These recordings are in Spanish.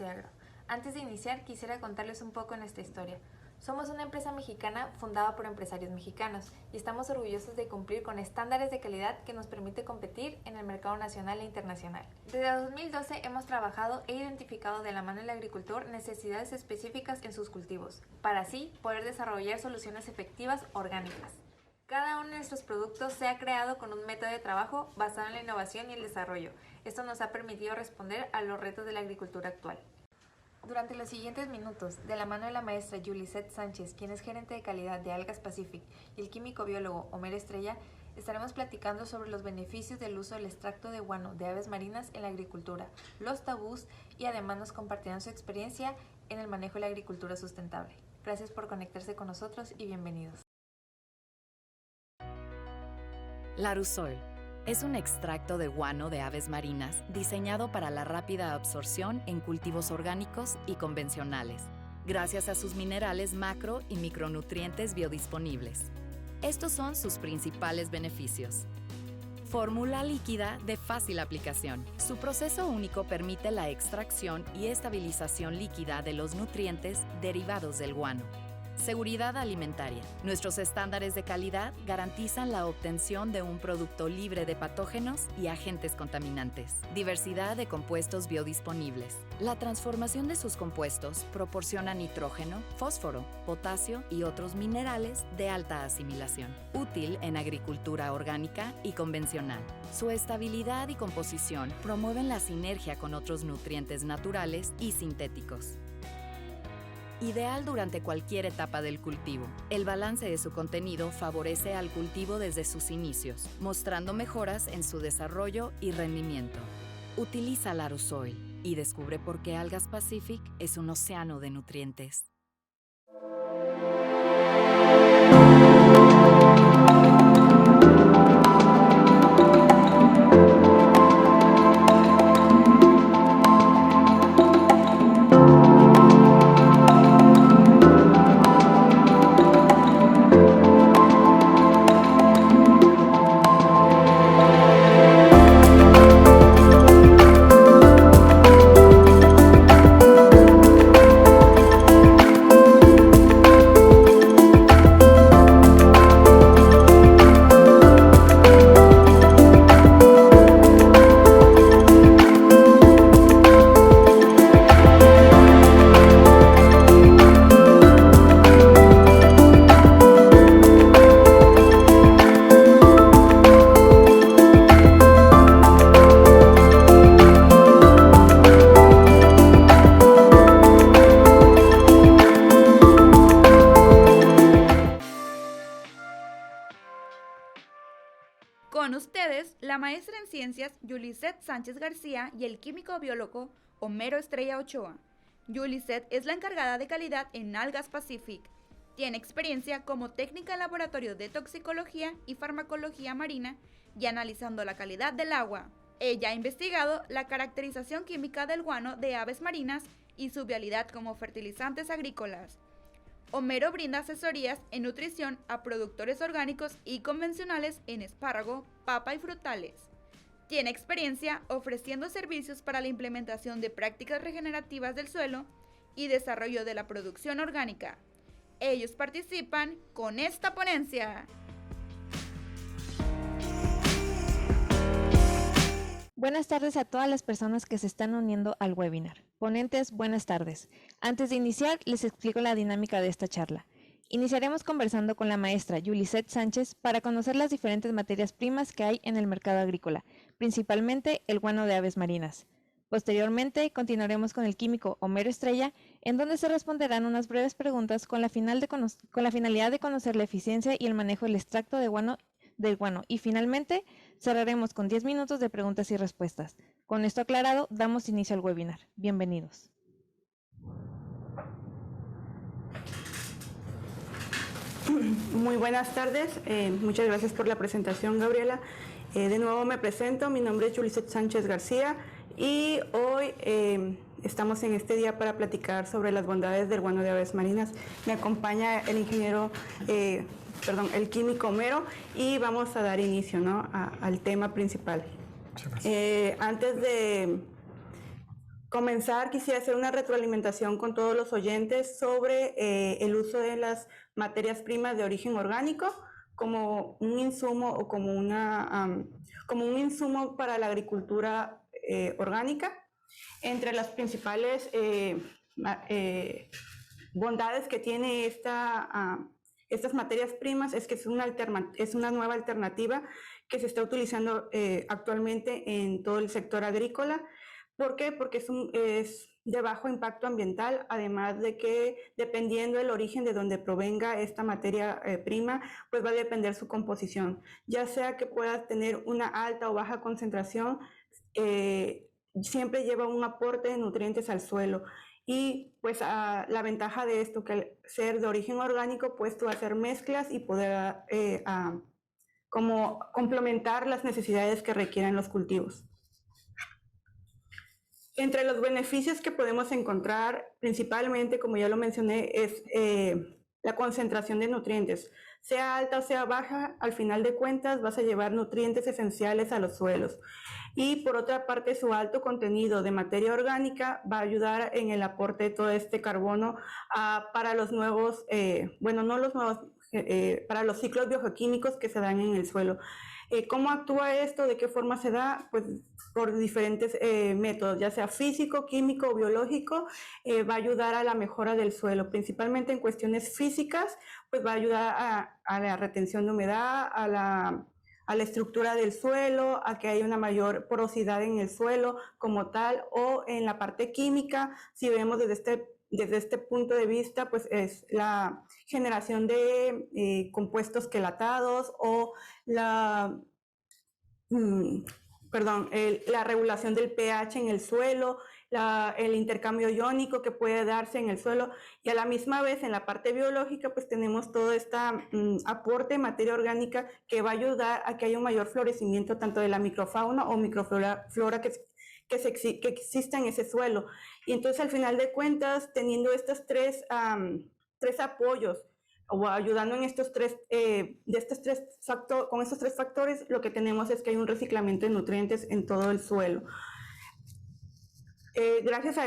de Agro. Antes de iniciar, quisiera contarles un poco nuestra historia. Somos una empresa mexicana fundada por empresarios mexicanos y estamos orgullosos de cumplir con estándares de calidad que nos permite competir en el mercado nacional e internacional. Desde 2012 hemos trabajado e identificado de la mano del agricultor necesidades específicas en sus cultivos, para así poder desarrollar soluciones efectivas orgánicas. Cada uno de nuestros productos se ha creado con un método de trabajo basado en la innovación y el desarrollo. Esto nos ha permitido responder a los retos de la agricultura actual. Durante los siguientes minutos, de la mano de la maestra Yulisette Sánchez, quien es gerente de calidad de Algas Pacific, y el químico biólogo Homero Estrella, estaremos platicando sobre los beneficios del uso del extracto de guano de aves marinas en la agricultura, los tabús y además nos compartirán su experiencia en el manejo de la agricultura sustentable. Gracias por conectarse con nosotros y bienvenidos. Larusol es un extracto de guano de aves marinas diseñado para la rápida absorción en cultivos orgánicos y convencionales, gracias a sus minerales macro y micronutrientes biodisponibles. Estos son sus principales beneficios. Fórmula líquida de fácil aplicación. Su proceso único permite la extracción y estabilización líquida de los nutrientes derivados del guano. Seguridad alimentaria. Nuestros estándares de calidad garantizan la obtención de un producto libre de patógenos y agentes contaminantes. Diversidad de compuestos biodisponibles. La transformación de sus compuestos proporciona nitrógeno, fósforo, potasio y otros minerales de alta asimilación. Útil en agricultura orgánica y convencional. Su estabilidad y composición promueven la sinergia con otros nutrientes naturales y sintéticos. Ideal durante cualquier etapa del cultivo. El balance de su contenido favorece al cultivo desde sus inicios, mostrando mejoras en su desarrollo y rendimiento. Utiliza Larusoil y descubre por qué Algas Pacific es un océano de nutrientes. Con ustedes, la maestra en ciencias Yulisette Sánchez García y el químico biólogo Homero Estrella Ochoa. Yulisette es la encargada de calidad en Algas Pacific. Tiene experiencia como técnica en laboratorio de toxicología y farmacología marina y analizando la calidad del agua. Ella ha investigado la caracterización química del guano de aves marinas y su vialidad como fertilizantes agrícolas. Homero brinda asesorías en nutrición a productores orgánicos y convencionales en espárrago, papa y frutales. Tiene experiencia ofreciendo servicios para la implementación de prácticas regenerativas del suelo y desarrollo de la producción orgánica. Ellos participan con esta ponencia. Buenas tardes a todas las personas que se están uniendo al webinar. Ponentes, buenas tardes. Antes de iniciar, les explico la dinámica de esta charla. Iniciaremos conversando con la maestra Yulisette Sánchez para conocer las diferentes materias primas que hay en el mercado agrícola, principalmente el guano de aves marinas. Posteriormente, continuaremos con el químico Homero Estrella, en donde se responderán unas breves preguntas con la finalidad de conocer la eficiencia y el manejo del extracto del guano. Y finalmente, cerraremos con 10 minutos de preguntas y respuestas. Con esto aclarado, damos inicio al webinar. Bienvenidos. Muy buenas tardes, muchas gracias por la presentación, Gabriela. De nuevo me presento, mi nombre es Yulisette Sánchez García y hoy estamos en este día para platicar sobre las bondades del guano de aves marinas. Me acompaña el el químico Homero y vamos a dar inicio, ¿no?, al tema principal. Antes comenzar, quisiera hacer una retroalimentación con todos los oyentes sobre el uso de las materias primas de origen orgánico como un insumo o como un insumo para la agricultura orgánica. Entre las principales bondades que tiene estas materias primas es que es una nueva alternativa que se está utilizando actualmente en todo el sector agrícola. ¿Por qué? Porque es de bajo impacto ambiental, además de que dependiendo del origen de donde provenga esta materia prima, pues va a depender su composición. Ya sea que pueda tener una alta o baja concentración, siempre lleva un aporte de nutrientes al suelo. Y pues la ventaja de esto, que al ser de origen orgánico, pues tú hacer mezclas y poder como complementar las necesidades que requieren los cultivos. Entre los beneficios que podemos encontrar, principalmente, como ya lo mencioné, es la concentración de nutrientes. Sea alta o sea baja, al final de cuentas vas a llevar nutrientes esenciales a los suelos. Y por otra parte, su alto contenido de materia orgánica va a ayudar en el aporte de todo este carbono para los nuevos, para los ciclos biogeoquímicos que se dan en el suelo. ¿Cómo actúa esto? ¿De qué forma se da? Pues por diferentes métodos, ya sea físico, químico o biológico, va a ayudar a la mejora del suelo, principalmente en cuestiones físicas, pues va a ayudar a la retención de humedad, a la estructura del suelo, a que haya una mayor porosidad en el suelo como tal, o en la parte química, si vemos desde este punto de vista, pues es la generación de compuestos quelatados o la regulación del pH en el suelo, el intercambio iónico que puede darse en el suelo, y a la misma vez en la parte biológica pues tenemos todo este aporte de materia orgánica que va a ayudar a que haya un mayor florecimiento tanto de la microfauna o microflora que exista en ese suelo. Y entonces al final de cuentas, teniendo estos tres apoyos o ayudando en con estos tres factores, lo que tenemos es que hay un reciclamiento de nutrientes en todo el suelo. Gracias a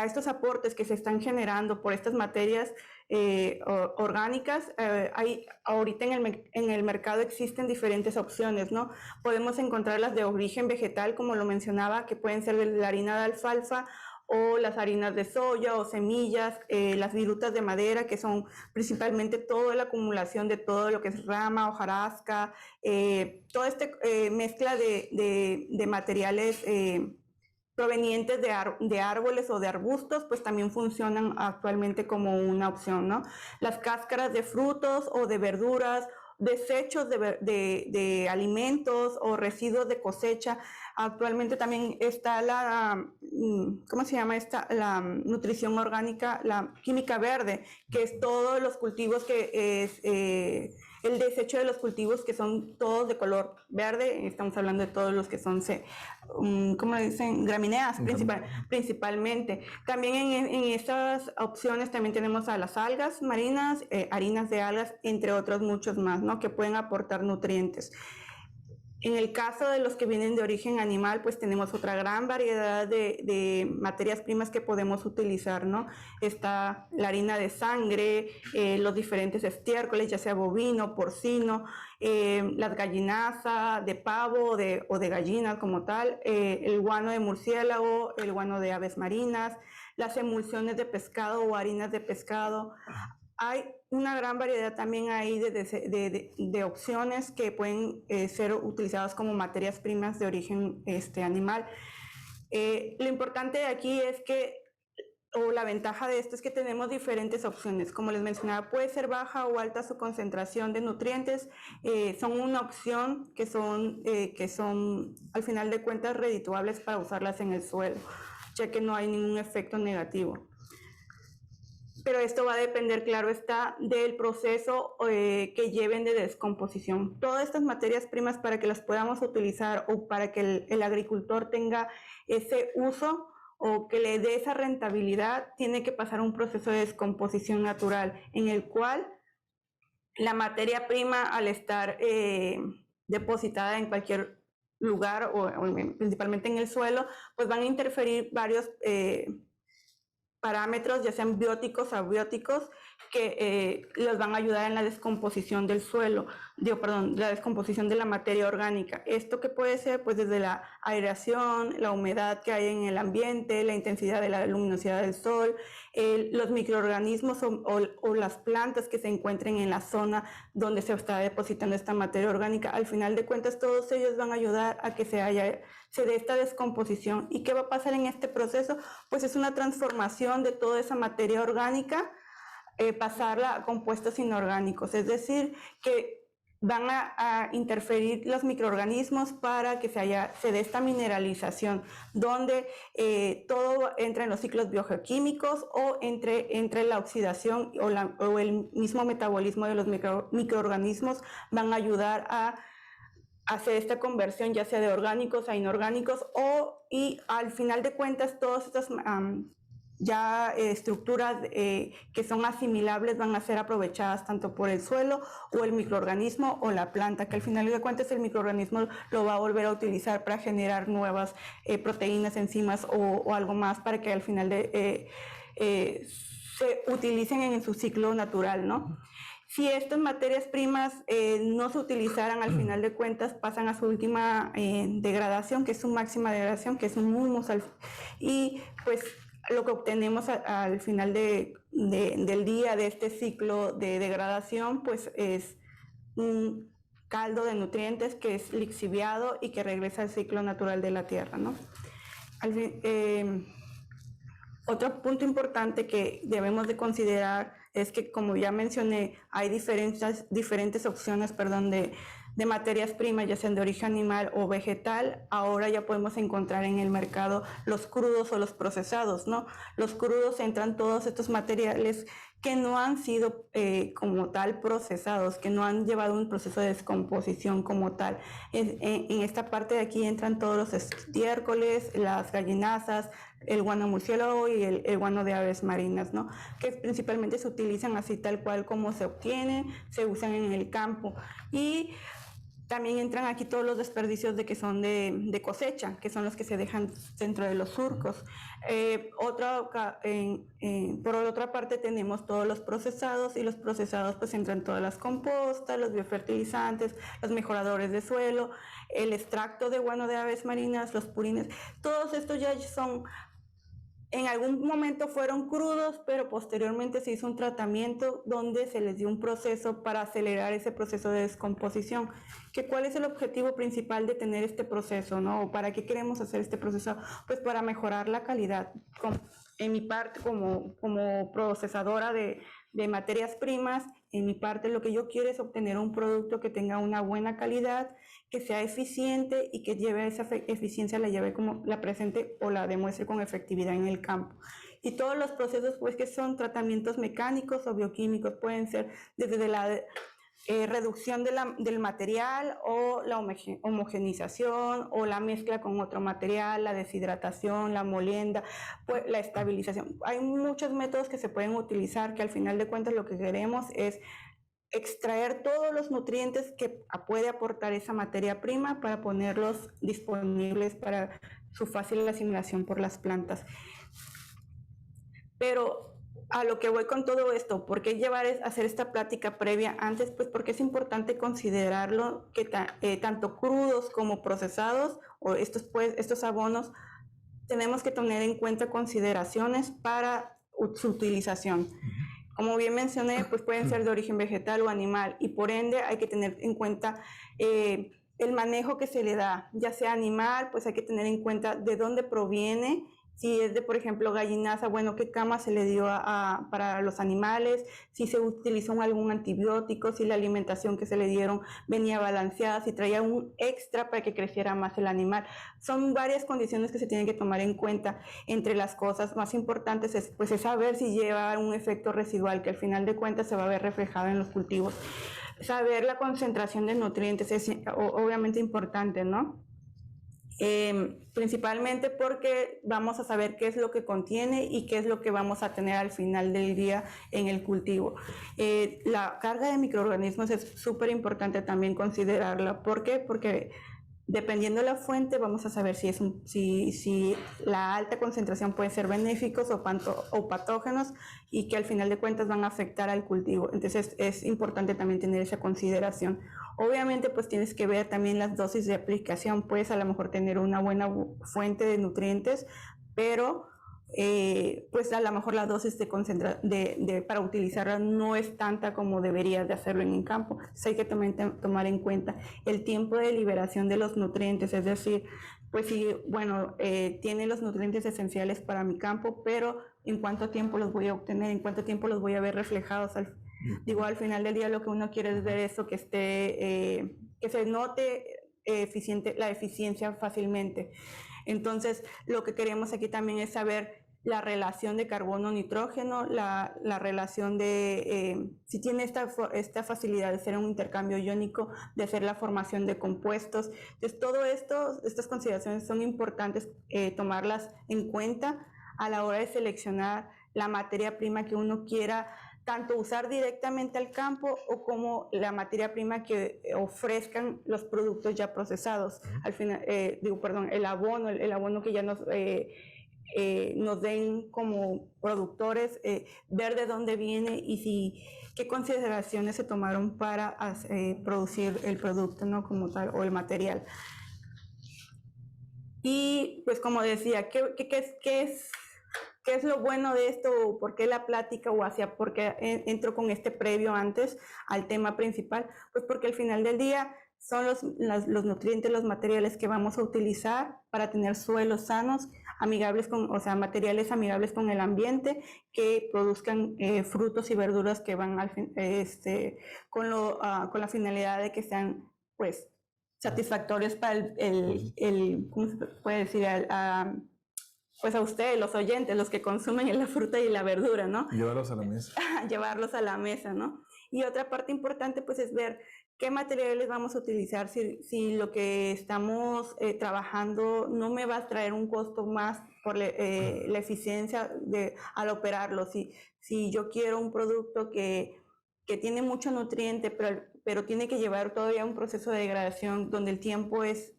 estos aportes que se están generando por estas materias orgánicas, ahorita en el mercado existen diferentes opciones, ¿no? Podemos encontrarlas de origen vegetal, como lo mencionaba, que pueden ser de la harina de alfalfa o las harinas de soya o semillas, las virutas de madera, que son principalmente toda la acumulación de todo lo que es rama, hojarasca, toda esta mezcla de materiales provenientes de árboles o de arbustos, pues también funcionan actualmente como una opción, ¿no? Las cáscaras de frutos o de verduras, desechos de alimentos o residuos de cosecha. Actualmente también está la nutrición orgánica, la química verde, que es todos los cultivos el desecho de los cultivos que son todos de color verde. Estamos hablando de todos los que son, ¿cómo le dicen? Gramíneas, principalmente. También en estas opciones también tenemos a las algas marinas, harinas de algas, entre otros muchos más, ¿no? Que pueden aportar nutrientes. En el caso de los que vienen de origen animal, pues tenemos otra gran variedad de materias primas que podemos utilizar, ¿no? Está la harina de sangre, los diferentes estiércoles, ya sea bovino, porcino, las gallinazas de pavo o de gallina como tal, el guano de murciélago, el guano de aves marinas, las emulsiones de pescado o harinas de pescado. Hay una gran variedad también ahí de opciones que pueden ser utilizadas como materias primas de origen animal. Lo importante de aquí es la ventaja de esto es que tenemos diferentes opciones. Como les mencionaba, puede ser baja o alta su concentración de nutrientes. Son una opción que son al final de cuentas redituables para usarlas en el suelo, ya que no hay ningún efecto negativo. Pero esto va a depender, claro está, del proceso que lleven de descomposición. Todas estas materias primas, para que las podamos utilizar o para que el agricultor tenga ese uso o que le dé esa rentabilidad, tiene que pasar un proceso de descomposición natural, en el cual la materia prima, al estar depositada en cualquier lugar o principalmente en el suelo, pues van a interferir varios parámetros, ya sean bióticos o abióticos, que los van a ayudar en la descomposición del suelo, la descomposición de la materia orgánica. Esto que puede ser pues desde la aireación, la humedad que hay en el ambiente, la intensidad de la luminosidad del sol, los microorganismos o las plantas que se encuentren en la zona donde se está depositando esta materia orgánica. Al final de cuentas, todos ellos van a ayudar a que se dé esta descomposición. ¿Y qué va a pasar en este proceso? Pues es una transformación de toda esa materia orgánica, pasarla a compuestos inorgánicos, es decir, que van a interferir los microorganismos para que se dé esta mineralización, donde todo entra en los ciclos biogeoquímicos o entre la oxidación o el mismo metabolismo de los microorganismos van a ayudar a hacer esta conversión ya sea de orgánicos a inorgánicos y al final de cuentas todas estas estructuras que son asimilables van a ser aprovechadas tanto por el suelo o el microorganismo o la planta, que al final de cuentas el microorganismo lo va a volver a utilizar para generar nuevas proteínas, enzimas o algo más para que al final se utilicen en su ciclo natural, ¿no? Si estas materias primas no se utilizaran, al final de cuentas pasan a su última degradación, que es su máxima degradación, que es un humus, y pues lo que obtenemos al final del día de este ciclo de degradación, pues es un caldo de nutrientes que es lixiviado y que regresa al ciclo natural de la tierra, ¿no? Otro punto importante que debemos de considerar es que, como ya mencioné, hay diferentes opciones de materias primas, ya sean de origen animal o vegetal. Ahora ya podemos encontrar en el mercado los crudos o los procesados, ¿no? Los crudos entran todos estos materiales que no han sido como tal procesados, que no han llevado un proceso de descomposición como tal. En esta parte de aquí entran todos los estiércoles, las gallinazas, el guano murciélago y el guano de aves marinas, ¿no? Que principalmente se utilizan así tal cual como se obtienen, se usan en el campo. Y también entran aquí todos los desperdicios que son de cosecha, que son los que se dejan dentro de los surcos. Por otra parte tenemos todos los procesados, y los procesados pues entran todas las compostas, los biofertilizantes, los mejoradores de suelo, el extracto de guano de aves marinas, los purines. Todos estos ya son, en algún momento fueron crudos, pero posteriormente se hizo un tratamiento donde se les dio un proceso para acelerar ese proceso de descomposición. ¿Cuál es el objetivo principal de tener este proceso, ¿no? ¿O para qué queremos hacer este proceso? Pues para mejorar la calidad. En mi parte, como procesadora de materias primas, en mi parte lo que yo quiero es obtener un producto que tenga una buena calidad, que sea eficiente y que lleve esa eficiencia, la lleve como la presente o la demuestre con efectividad en el campo. Y todos los procesos pues que son tratamientos mecánicos o bioquímicos, pueden ser desde la reducción del material o la homogenización o la mezcla con otro material, la deshidratación, la molienda, pues la estabilización. Hay muchos métodos que se pueden utilizar, que al final de cuentas lo que queremos es extraer todos los nutrientes que puede aportar esa materia prima para ponerlos disponibles para su fácil asimilación por las plantas. Pero a lo que voy con todo esto, ¿por qué hacer esta plática previa antes? Pues porque es importante considerarlo que tanto crudos como procesados o estos abonos, tenemos que tener en cuenta consideraciones para su utilización. Como bien mencioné, pues pueden ser de origen vegetal o animal, y por ende hay que tener en cuenta el manejo que se le da, ya sea animal, pues hay que tener en cuenta de dónde proviene. Si es de, por ejemplo, gallinaza, bueno, qué cama se le dio para los animales, si se utilizó algún antibiótico, si la alimentación que se le dieron venía balanceada, si traía un extra para que creciera más el animal. Son varias condiciones que se tienen que tomar en cuenta. Entre las cosas más importantes es saber si lleva un efecto residual, que al final de cuentas se va a ver reflejado en los cultivos. Saber la concentración de nutrientes es obviamente importante, ¿no? Principalmente porque vamos a saber qué es lo que contiene y qué es lo que vamos a tener al final del día en el cultivo. La carga de microorganismos es súper importante también considerarla. ¿Por qué? Porque Dependiendo de la fuente, vamos a saber si la alta concentración puede ser benéficos o patógenos y que al final de cuentas van a afectar al cultivo. Entonces es importante también tener esa consideración. Obviamente pues tienes que ver también las dosis de aplicación. Puedes a lo mejor tener una buena fuente de nutrientes, pero pues a lo mejor la dosis para utilizarla no es tanta como deberías de hacerlo en el campo. Entonces hay que tomar en cuenta el tiempo de liberación de los nutrientes, es decir, pues si, bueno, tiene los nutrientes esenciales para mi campo, pero ¿en cuánto tiempo los voy a obtener? ¿En cuánto tiempo los voy a ver reflejados? Al final del día lo que uno quiere es ver eso, que se note la eficiencia fácilmente. Entonces, lo que queremos aquí también es saber la relación de carbono-nitrógeno, la relación de si tiene esta facilidad de hacer un intercambio iónico, de hacer la formación de compuestos. Entonces, todo esto, estas consideraciones son importantes tomarlas en cuenta a la hora de seleccionar la materia prima que uno quiera tanto usar directamente al campo o como la materia prima que ofrezcan los productos ya procesados. Al final, el abono que ya nos den como productores, ver de dónde viene y qué consideraciones se tomaron para producir el producto, ¿no? Como tal, o el material. Y pues como decía, ¿qué es lo bueno de esto? ¿Por qué la plática por qué entro con este previo antes al tema principal? Pues porque al final del día son los nutrientes, los materiales que vamos a utilizar para tener suelos sanos, materiales amigables con el ambiente, que produzcan frutos y verduras que van con la finalidad de que sean pues satisfactorios para ¿cómo se puede decir? Pues a ustedes, los oyentes, los que consumen la fruta y la verdura, ¿no? Llevarlos a la mesa. Llevarlos a la mesa, ¿no? Y otra parte importante, pues, es ver qué materiales vamos a utilizar, si lo que estamos trabajando no me va a traer un costo más por la eficiencia al operarlo. Si yo quiero un producto que tiene mucho nutriente, pero tiene que llevar todavía un proceso de degradación donde el tiempo es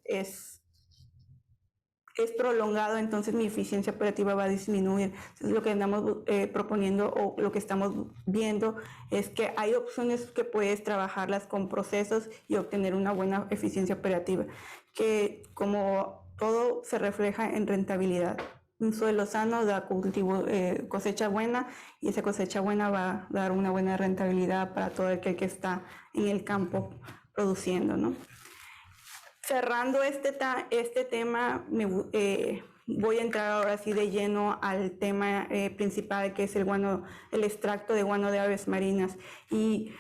prolongado, entonces mi eficiencia operativa va a disminuir. Entonces, lo que andamos proponiendo o lo que estamos viendo es que hay opciones que puedes trabajarlas con procesos y obtener una buena eficiencia operativa, que como todo se refleja en rentabilidad. Un suelo sano da cosecha buena, y esa cosecha buena va a dar una buena rentabilidad para todo aquel que está en el campo produciendo, ¿no? Cerrando este tema, voy a entrar ahora sí de lleno al tema principal, que es el extracto de guano de aves marinas. Y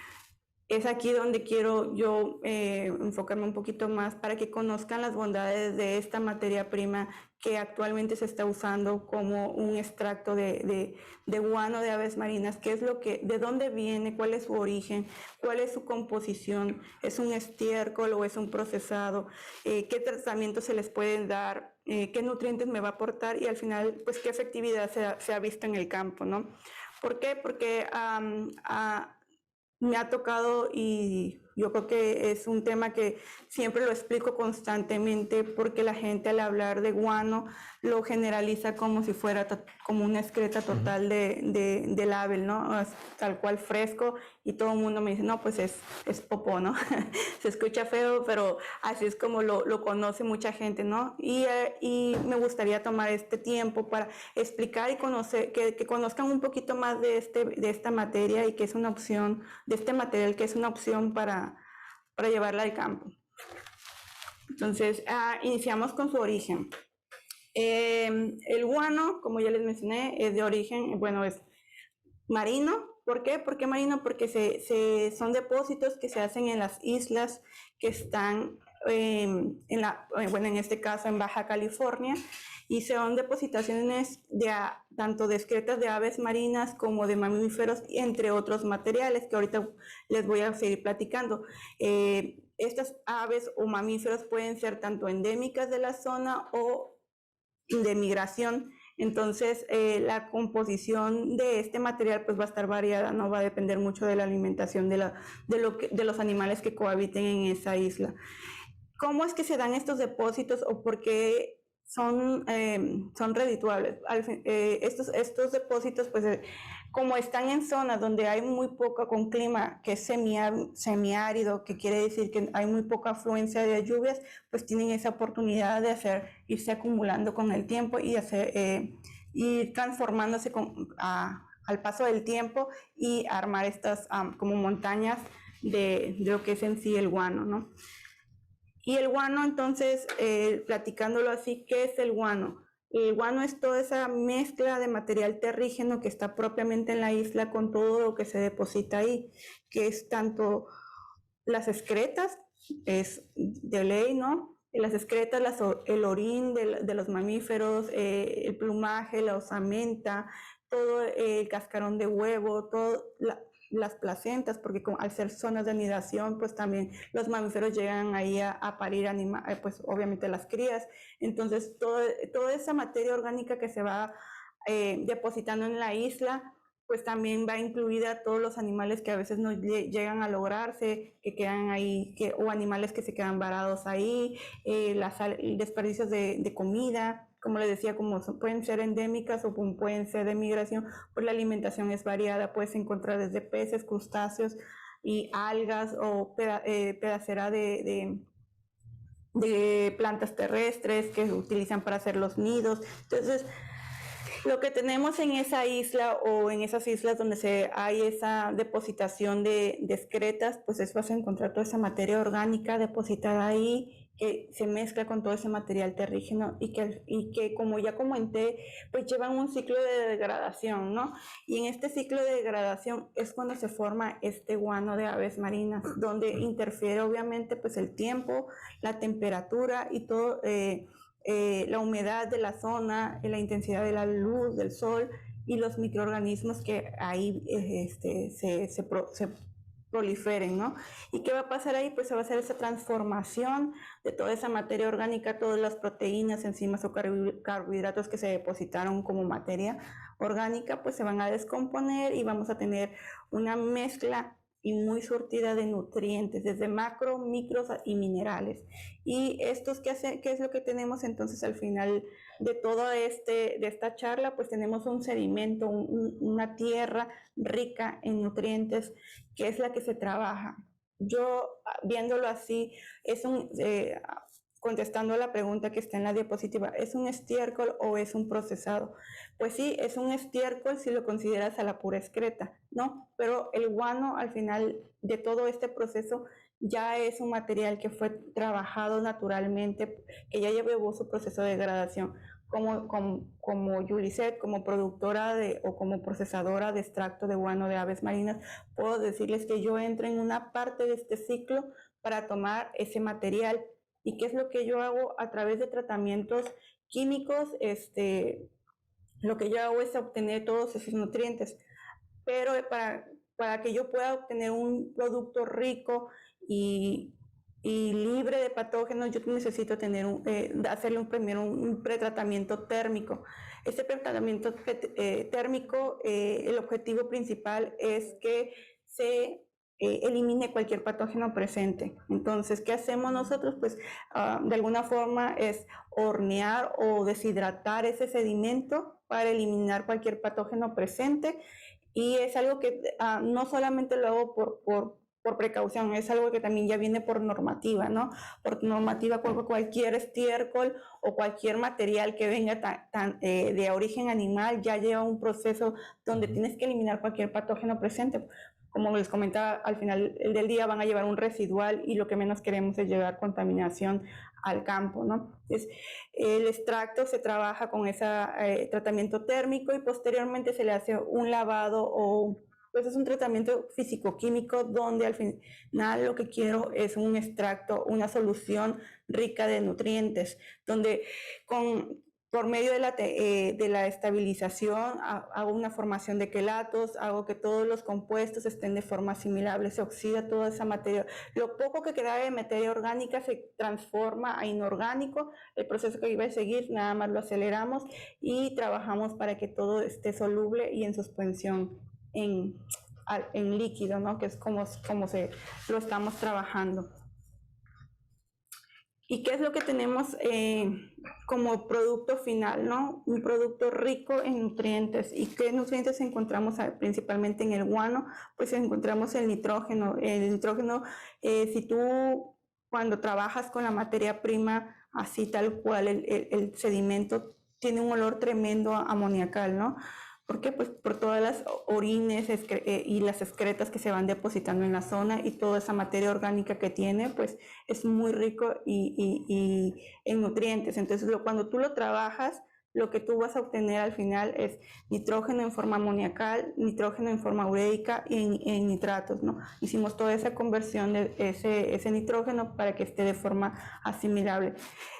es aquí donde quiero yo enfocarme un poquito más para que conozcan las bondades de esta materia prima que actualmente se está usando como un extracto de guano de aves marinas. ¿Qué es de dónde viene? ¿Cuál es su origen? ¿Cuál es su composición? ¿Es un estiércol o es un procesado? ¿Qué tratamientos se les pueden dar? ¿Qué nutrientes me va a aportar? Y al final, pues, ¿qué efectividad se ha visto en el campo, ¿no? ¿Por qué? Porque me ha tocado, y yo creo que es un tema que siempre lo explico constantemente, porque la gente al hablar de guano lo generaliza como si fuera como una excreta total del ave, ¿no? Tal cual fresco, y todo el mundo me dice, no, pues es popó, ¿no? Se escucha feo, pero así es como lo conoce mucha gente, ¿no? Y me gustaría tomar este tiempo para explicar y conocer, que conozcan un poquito más de esta materia, y que es una opción, de este material que es una opción para llevarla al campo. Entonces, iniciamos con su origen. El guano, como ya les mencioné, es de origen, es marino. ¿Por qué? ¿Por qué marino? Porque son depósitos que se hacen en las islas que están, en este caso en Baja California, y son depositaciones tanto de excretas de aves marinas como de mamíferos, entre otros materiales que ahorita les voy a seguir platicando. Estas aves o mamíferos pueden ser tanto endémicas de la zona o de migración. Entonces, la composición de este material pues va a estar variada, no va a depender mucho de la alimentación de los animales que cohabiten en esa isla. ¿Cómo es que se dan estos depósitos o por qué son redituables? Estos depósitos, pues como están en zonas donde hay muy poca, con clima que es semiárido, que quiere decir que hay muy poca afluencia de lluvias, pues tienen esa oportunidad de irse acumulando con el tiempo y ir transformándose al paso del tiempo y armar estas como montañas de lo que es en sí el guano, ¿no? Y el guano, entonces, platicándolo así, ¿qué es el guano? El guano es toda esa mezcla de material terrígeno que está propiamente en la isla con todo lo que se deposita ahí, que es tanto las excretas, es de ley, ¿no? Las excretas, el orín de los mamíferos, el plumaje, la osamenta, todo el cascarón de huevo, las placentas, porque al ser zonas de anidación, pues también los mamíferos llegan ahí a parir pues obviamente las crías. Entonces, toda esa materia orgánica que se va depositando en la isla, pues también va incluida todos los animales que a veces no llegan a lograrse, que quedan ahí, o animales que se quedan varados ahí, desperdicios de comida. Como les decía, como pueden ser endémicas o pueden ser de migración, pues la alimentación es variada, puedes encontrar desde peces, crustáceos y algas o pedacera de plantas terrestres que utilizan para hacer los nidos. Entonces, lo que tenemos en esa isla o en esas islas donde hay esa depositación de excretas, pues vas a encontrar toda esa materia orgánica depositada ahí, que se mezcla con todo ese material terrígeno y que como ya comenté, pues llevan un ciclo de degradación, ¿no? Y en este ciclo de degradación es cuando se forma este guano de aves marinas, donde interfiere obviamente pues el tiempo, la temperatura y todo, la humedad de la zona, la intensidad de la luz, del sol y los microorganismos que ahí se proliferen, ¿no? ¿Y qué va a pasar ahí? Pues se va a hacer esa transformación de toda esa materia orgánica, todas las proteínas, enzimas o carbohidratos que se depositaron como materia orgánica, pues se van a descomponer y vamos a tener una mezcla y muy surtida de nutrientes, desde macro, micros y minerales. Y estos, ¿qué es lo que tenemos entonces al final de toda de esta charla? Pues tenemos un sedimento, una tierra rica en nutrientes, que es la que se trabaja. Yo, viéndolo así, contestando a la pregunta que está en la diapositiva, ¿es un estiércol o es un procesado? Pues sí, es un estiércol si lo consideras a la pura excreta, ¿no? Pero el guano, al final de todo este proceso, ya es un material que fue trabajado naturalmente, que ya llevó su proceso de degradación. Como Yulisset, como productora o como procesadora de extracto de guano de aves marinas, puedo decirles que yo entro en una parte de este ciclo para tomar ese material. ¿Y qué es lo que yo hago a través de tratamientos químicos? Lo que yo hago es obtener todos esos nutrientes, pero para que yo pueda obtener un producto rico y libre de patógenos, yo necesito hacerle primero un pretratamiento térmico. Este pretratamiento térmico, el objetivo principal es que se elimine cualquier patógeno presente. Entonces, ¿qué hacemos nosotros? Pues de alguna forma es hornear o deshidratar ese sedimento para eliminar cualquier patógeno presente, y es algo que no solamente lo hago por precaución, es algo que también ya viene por normativa, ¿no? Por normativa, cualquier estiércol o cualquier material que venga de origen animal ya lleva un proceso donde tienes que eliminar cualquier patógeno presente. Como les comentaba, al final del día van a llevar un residual y lo que menos queremos es llevar contaminación al campo, ¿no? Entonces, el extracto se trabaja con ese tratamiento térmico y posteriormente se le hace un lavado pues es un tratamiento físico-químico donde al final lo que quiero es un extracto, una solución rica de nutrientes, donde por medio de la estabilización hago una formación de quelatos, hago que todos los compuestos estén de forma asimilable, se oxida toda esa materia. Lo poco que quedaba de materia orgánica se transforma a inorgánico. El proceso que iba a seguir nada más lo aceleramos y trabajamos para que todo esté soluble y en suspensión en líquido, ¿no? Que es como lo estamos trabajando. ¿Y qué es lo que tenemos como producto final, ¿no? Un producto rico en nutrientes. ¿Y qué nutrientes encontramos principalmente en el guano? Pues encontramos el nitrógeno. El nitrógeno, si tú cuando trabajas con la materia prima, así tal cual, el sedimento tiene un olor tremendo amoniacal, ¿no? ¿Por qué? Pues por todas las orines y las excretas que se van depositando en la zona y toda esa materia orgánica que tiene, pues es muy rico y en nutrientes. Entonces, cuando tú lo trabajas, lo que tú vas a obtener al final es nitrógeno en forma amoniacal, nitrógeno en forma ureica y en nitratos, ¿no? Hicimos toda esa conversión de ese nitrógeno para que esté de forma asimilable.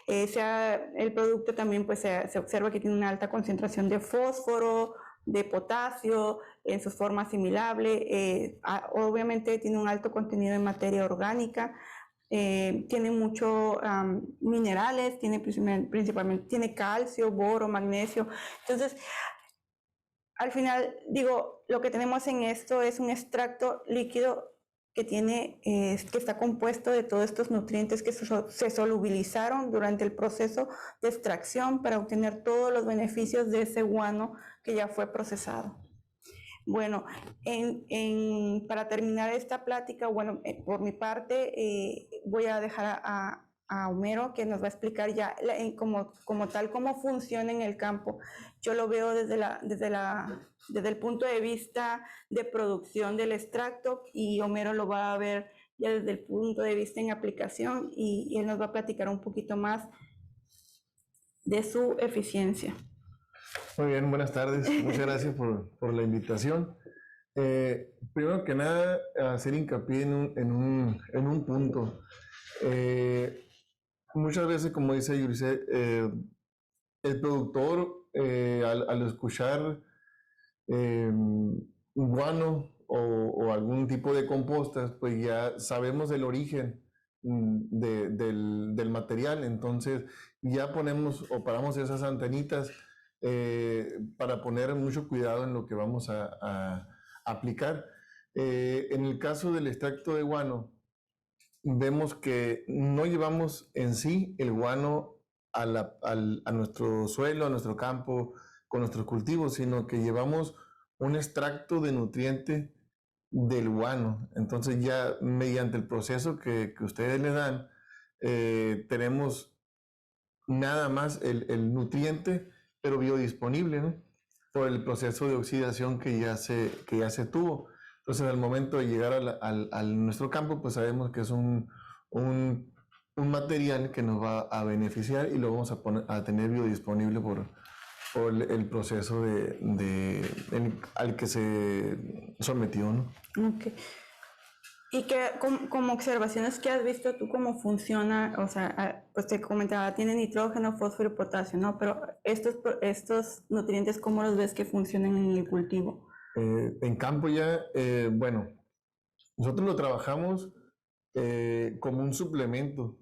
El producto también pues se observa que tiene una alta concentración de fósforo, de potasio en su forma asimilable, obviamente tiene un alto contenido en materia orgánica, tiene muchos minerales, principalmente tiene calcio, boro, magnesio. Entonces, al final, digo, lo que tenemos en esto es un extracto líquido que está compuesto de todos estos nutrientes que se solubilizaron durante el proceso de extracción para obtener todos los beneficios de ese guano que ya fue procesado. Bueno, para terminar esta plática, bueno, por mi parte, voy a dejar a Homero que nos va a explicar ya como tal cómo funciona en el campo. Yo lo veo desde el punto de vista de producción del extracto y Homero lo va a ver ya desde el punto de vista en aplicación y él nos va a platicar un poquito más de su eficiencia. Muy bien, buenas tardes. Muchas gracias por la invitación. Primero que nada, hacer hincapié en un punto. Muchas veces, como dice Yuliset, el productor al escuchar guano o algún tipo de compostas, pues ya sabemos el origen del material, entonces ya ponemos o paramos esas antenitas para poner mucho cuidado en lo que vamos a aplicar. En el caso del extracto de guano, vemos que no llevamos en sí el guano a nuestro suelo, a nuestro campo, con nuestros cultivos, sino que llevamos un extracto de nutriente del guano. Entonces ya mediante el proceso que ustedes le dan, tenemos nada más el nutriente, pero biodisponible, ¿no? Por el proceso de oxidación que ya se tuvo. Entonces al momento de llegar a nuestro campo, pues sabemos que es un material que nos va a beneficiar y lo vamos a tener biodisponible por el proceso al que se sometió, ¿no? Okay. Y como observaciones que has visto tú cómo funciona, o sea, pues te comentaba, tiene nitrógeno, fósforo y potasio, ¿no? Pero estos nutrientes, ¿cómo los ves que funcionan en el cultivo? En campo ya, bueno, nosotros lo trabajamos como un suplemento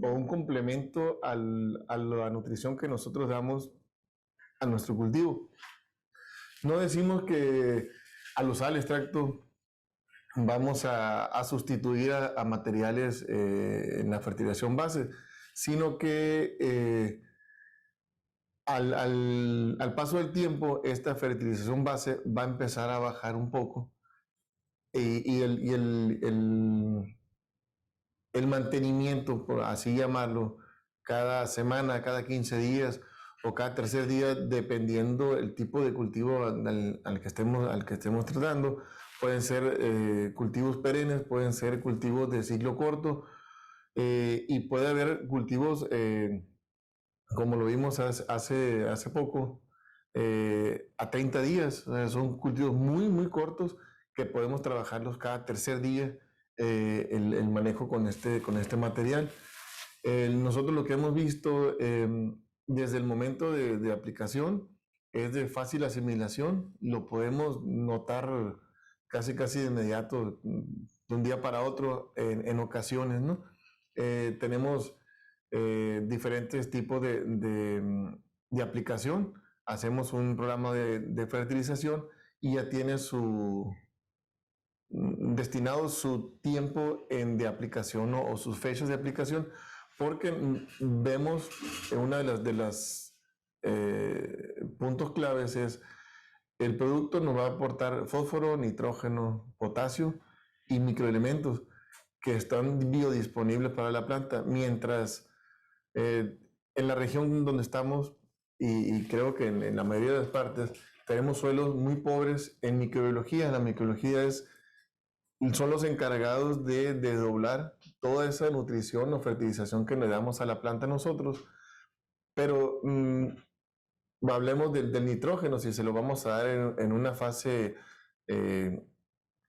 o un complemento a la nutrición que nosotros damos a nuestro cultivo. No decimos que al usar el extracto vamos a sustituir a materiales en la fertilización base, sino que al paso del tiempo esta fertilización base va a empezar a bajar un poco y el mantenimiento, por así llamarlo, cada semana, cada 15 días o cada tercer día, dependiendo el tipo de cultivo al que estemos tratando. Pueden ser cultivos perennes, pueden ser cultivos de ciclo corto y puede haber cultivos, como lo vimos hace poco, a 30 días. O sea, son cultivos muy, muy cortos que podemos trabajarlos cada tercer día, el manejo con este material. Nosotros lo que hemos visto desde el momento de aplicación es de fácil asimilación. Lo podemos notar casi de inmediato, de un día para otro, en ocasiones, ¿no? Tenemos diferentes tipos de aplicación. Hacemos un programa de fertilización y ya tiene destinado su tiempo de aplicación o sus fechas de aplicación, porque vemos una de las puntos claves es el producto nos va a aportar fósforo, nitrógeno, potasio y microelementos que están biodisponibles para la planta, mientras en la región donde estamos, y creo que en la mayoría de las partes, tenemos suelos muy pobres en microbiología. La microbiología son los encargados de desdoblar toda esa nutrición o fertilización que le damos a la planta nosotros, pero hablemos del nitrógeno, si se lo vamos a dar en una fase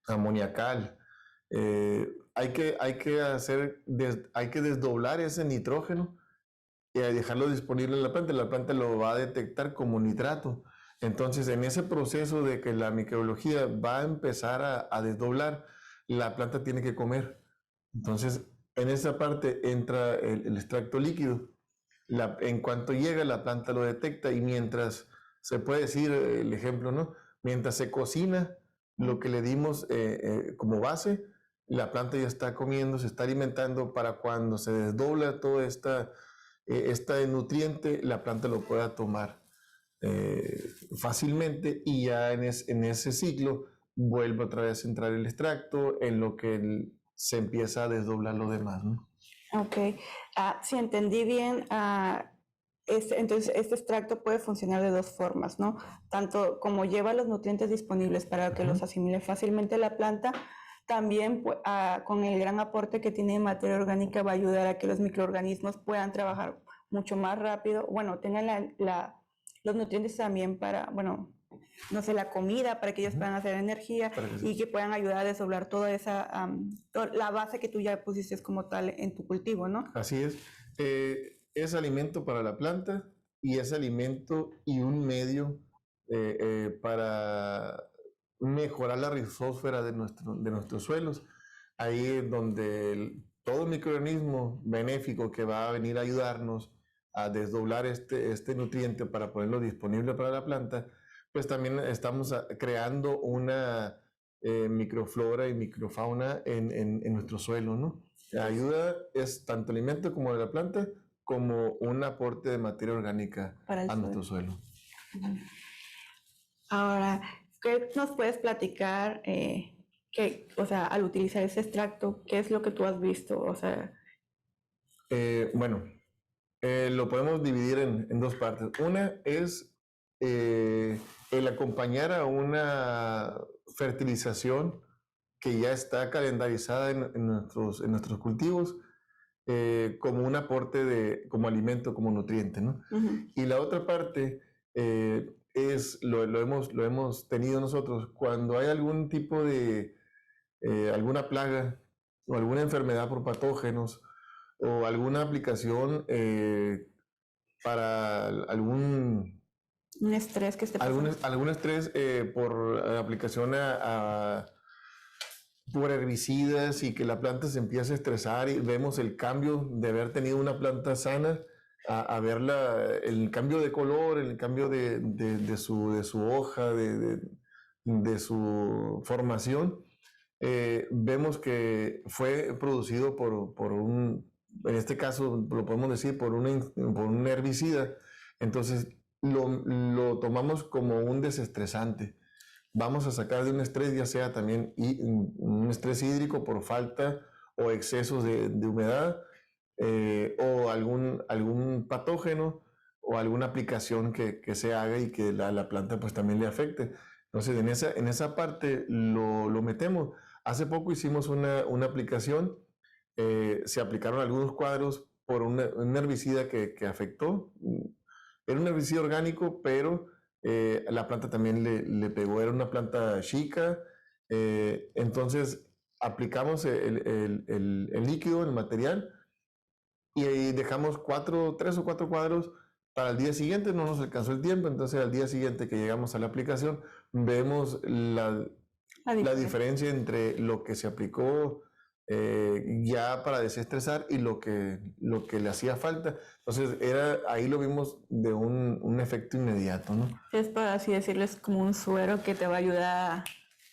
amoniacal. Hay que desdoblar ese nitrógeno y dejarlo disponible en la planta lo va a detectar como nitrato. Entonces, en ese proceso de que la microbiología va a empezar a desdoblar, la planta tiene que comer. Entonces, en esa parte entra el extracto líquido. En cuanto llega, la planta lo detecta y mientras, se puede decir el ejemplo, ¿no? Mientras se cocina lo que le dimos como base, la planta ya está comiendo, se está alimentando para cuando se desdobla toda esta nutriente, la planta lo pueda tomar fácilmente y ya en ese ciclo vuelve otra vez a entrar el extracto en lo que se empieza a desdoblar lo demás, ¿no? Ok, si entendí bien, entonces este extracto puede funcionar de dos formas, ¿no? Tanto como lleva los nutrientes disponibles para que los asimile fácilmente la planta, también con el gran aporte que tiene materia orgánica va a ayudar a que los microorganismos puedan trabajar mucho más rápido, bueno, tengan los nutrientes también para, bueno, no sé, la comida, para que ellos puedan hacer energía y que puedan ayudar a desdoblar toda esa, la base que tú ya pusiste como tal en tu cultivo, ¿no? Así es. Es alimento para la planta y es alimento y un medio para mejorar la rizósfera de nuestros suelos. Ahí es donde todo microorganismo benéfico que va a venir a ayudarnos a desdoblar este nutriente para ponerlo disponible para la planta, pues también estamos creando una microflora y microfauna en nuestro suelo, ¿no? La ayuda es tanto alimento como de la planta, como un aporte de materia orgánica a nuestro suelo. Ahora, ¿qué nos puedes platicar, o sea, al utilizar ese extracto, qué es lo que tú has visto? O sea, bueno, lo podemos dividir en dos partes. Una es el acompañar a una fertilización que ya está calendarizada en nuestros cultivos como un aporte como alimento, como nutriente, ¿no? Y la otra parte lo hemos tenido nosotros cuando hay algún tipo de alguna plaga o alguna enfermedad por patógenos o alguna aplicación para algún estrés que esté pasando. Algún estrés por aplicación por herbicidas y que la planta se empiece a estresar y vemos el cambio de haber tenido una planta sana a ver el cambio de color, el cambio de su hoja, de su formación. Vemos que fue producido por en este caso lo podemos decir por un herbicida. Entonces lo tomamos como un desestresante. Vamos a sacar de un estrés, ya sea también un estrés hídrico por falta o excesos de humedad o algún patógeno o alguna aplicación que se haga y que la planta pues también le afecte. Entonces en esa parte lo metemos. Hace poco hicimos una aplicación, se aplicaron algunos cuadros por un herbicida que afectó. Era un herbicida orgánico, pero la planta también le pegó, era una planta chica, entonces aplicamos el líquido, el material, y dejamos 3 o 4 cuadros para el día siguiente, no nos alcanzó el tiempo, entonces al día siguiente que llegamos a la aplicación, vemos la diferencia entre lo que se aplicó ya para desestresar y lo que le hacía falta. Entonces ahí lo vimos de un efecto inmediato, ¿no? Es para así decirles como un suero que te va a ayudar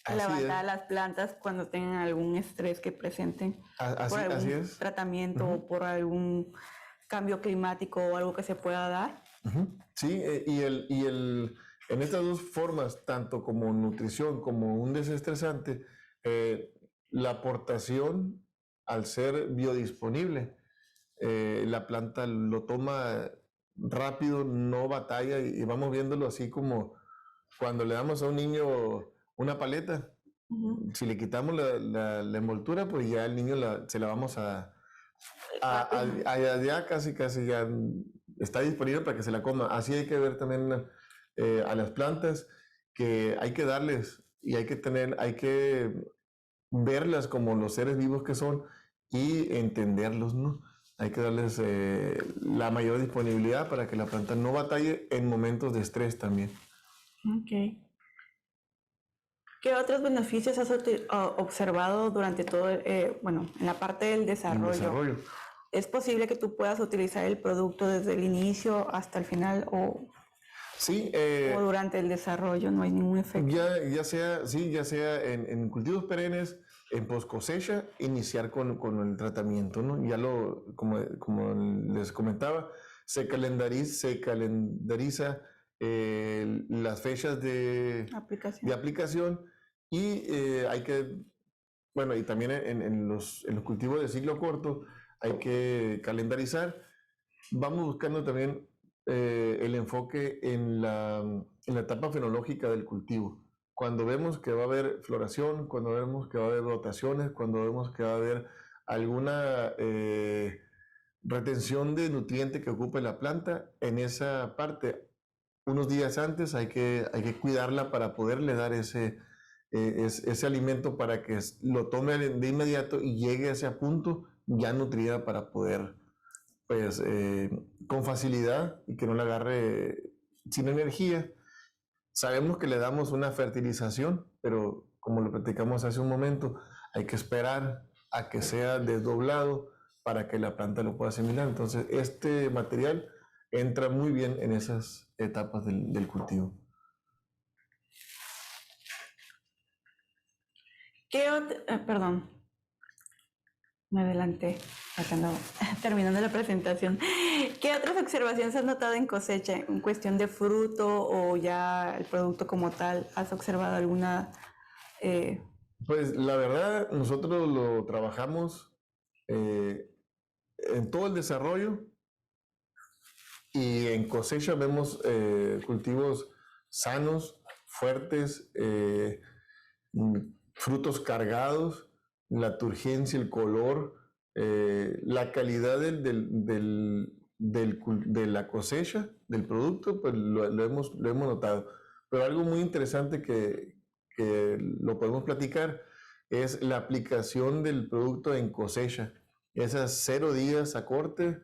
a levantar las plantas cuando tengan algún estrés que presenten por algún tratamiento o por algún cambio climático o algo que se pueda dar. Sí, en estas dos formas, tanto como nutrición como un desestresante, la aportación al ser biodisponible, la planta lo toma rápido, no batalla y vamos viéndolo así como cuando le damos a un niño una paleta. Si le quitamos la envoltura, pues ya el niño se la vamos ya casi ya está disponible para que se la coma. Así hay que ver también a las plantas, que hay que darles y hay que verlas como los seres vivos que son y entenderlos, ¿no? Hay que darles la mayor disponibilidad para que la planta no batalle en momentos de estrés también. Ok. ¿Qué otros beneficios has observado durante todo, en la parte del desarrollo? ¿Es posible que tú puedas utilizar el producto desde el inicio hasta el final sí, o durante el desarrollo? No hay ningún efecto. Ya sea en cultivos perennes, en post cosecha, iniciar con el tratamiento, ¿no? Como les comentaba, se calendariza las fechas de aplicación y y también en los cultivos de ciclo corto hay que calendarizar. Vamos buscando también el enfoque en la etapa fenológica del cultivo. Cuando vemos que va a haber floración, cuando vemos que va a haber rotaciones, cuando vemos que va a haber alguna retención de nutriente que ocupe la planta, en esa parte, unos días antes hay que cuidarla para poderle dar ese alimento para que lo tome de inmediato y llegue a ese punto ya nutrida para poder, pues, con facilidad y que no la agarre sin energía. Sabemos que le damos una fertilización, pero como lo platicamos hace un momento, hay que esperar a que sea desdoblado para que la planta lo pueda asimilar. Entonces, este material entra muy bien en esas etapas del cultivo. Perdón, me adelanté, terminando la presentación. ¿Qué otras observaciones has notado en cosecha en cuestión de fruto o ya el producto como tal? ¿Has observado alguna? Pues la verdad, nosotros lo trabajamos en todo el desarrollo y en cosecha vemos cultivos sanos, fuertes, frutos cargados, la turgencia, el color, la calidad de la cosecha, del producto, pues lo hemos notado. Pero algo muy interesante que lo podemos platicar es la aplicación del producto en cosecha. Esas 0 días a corte,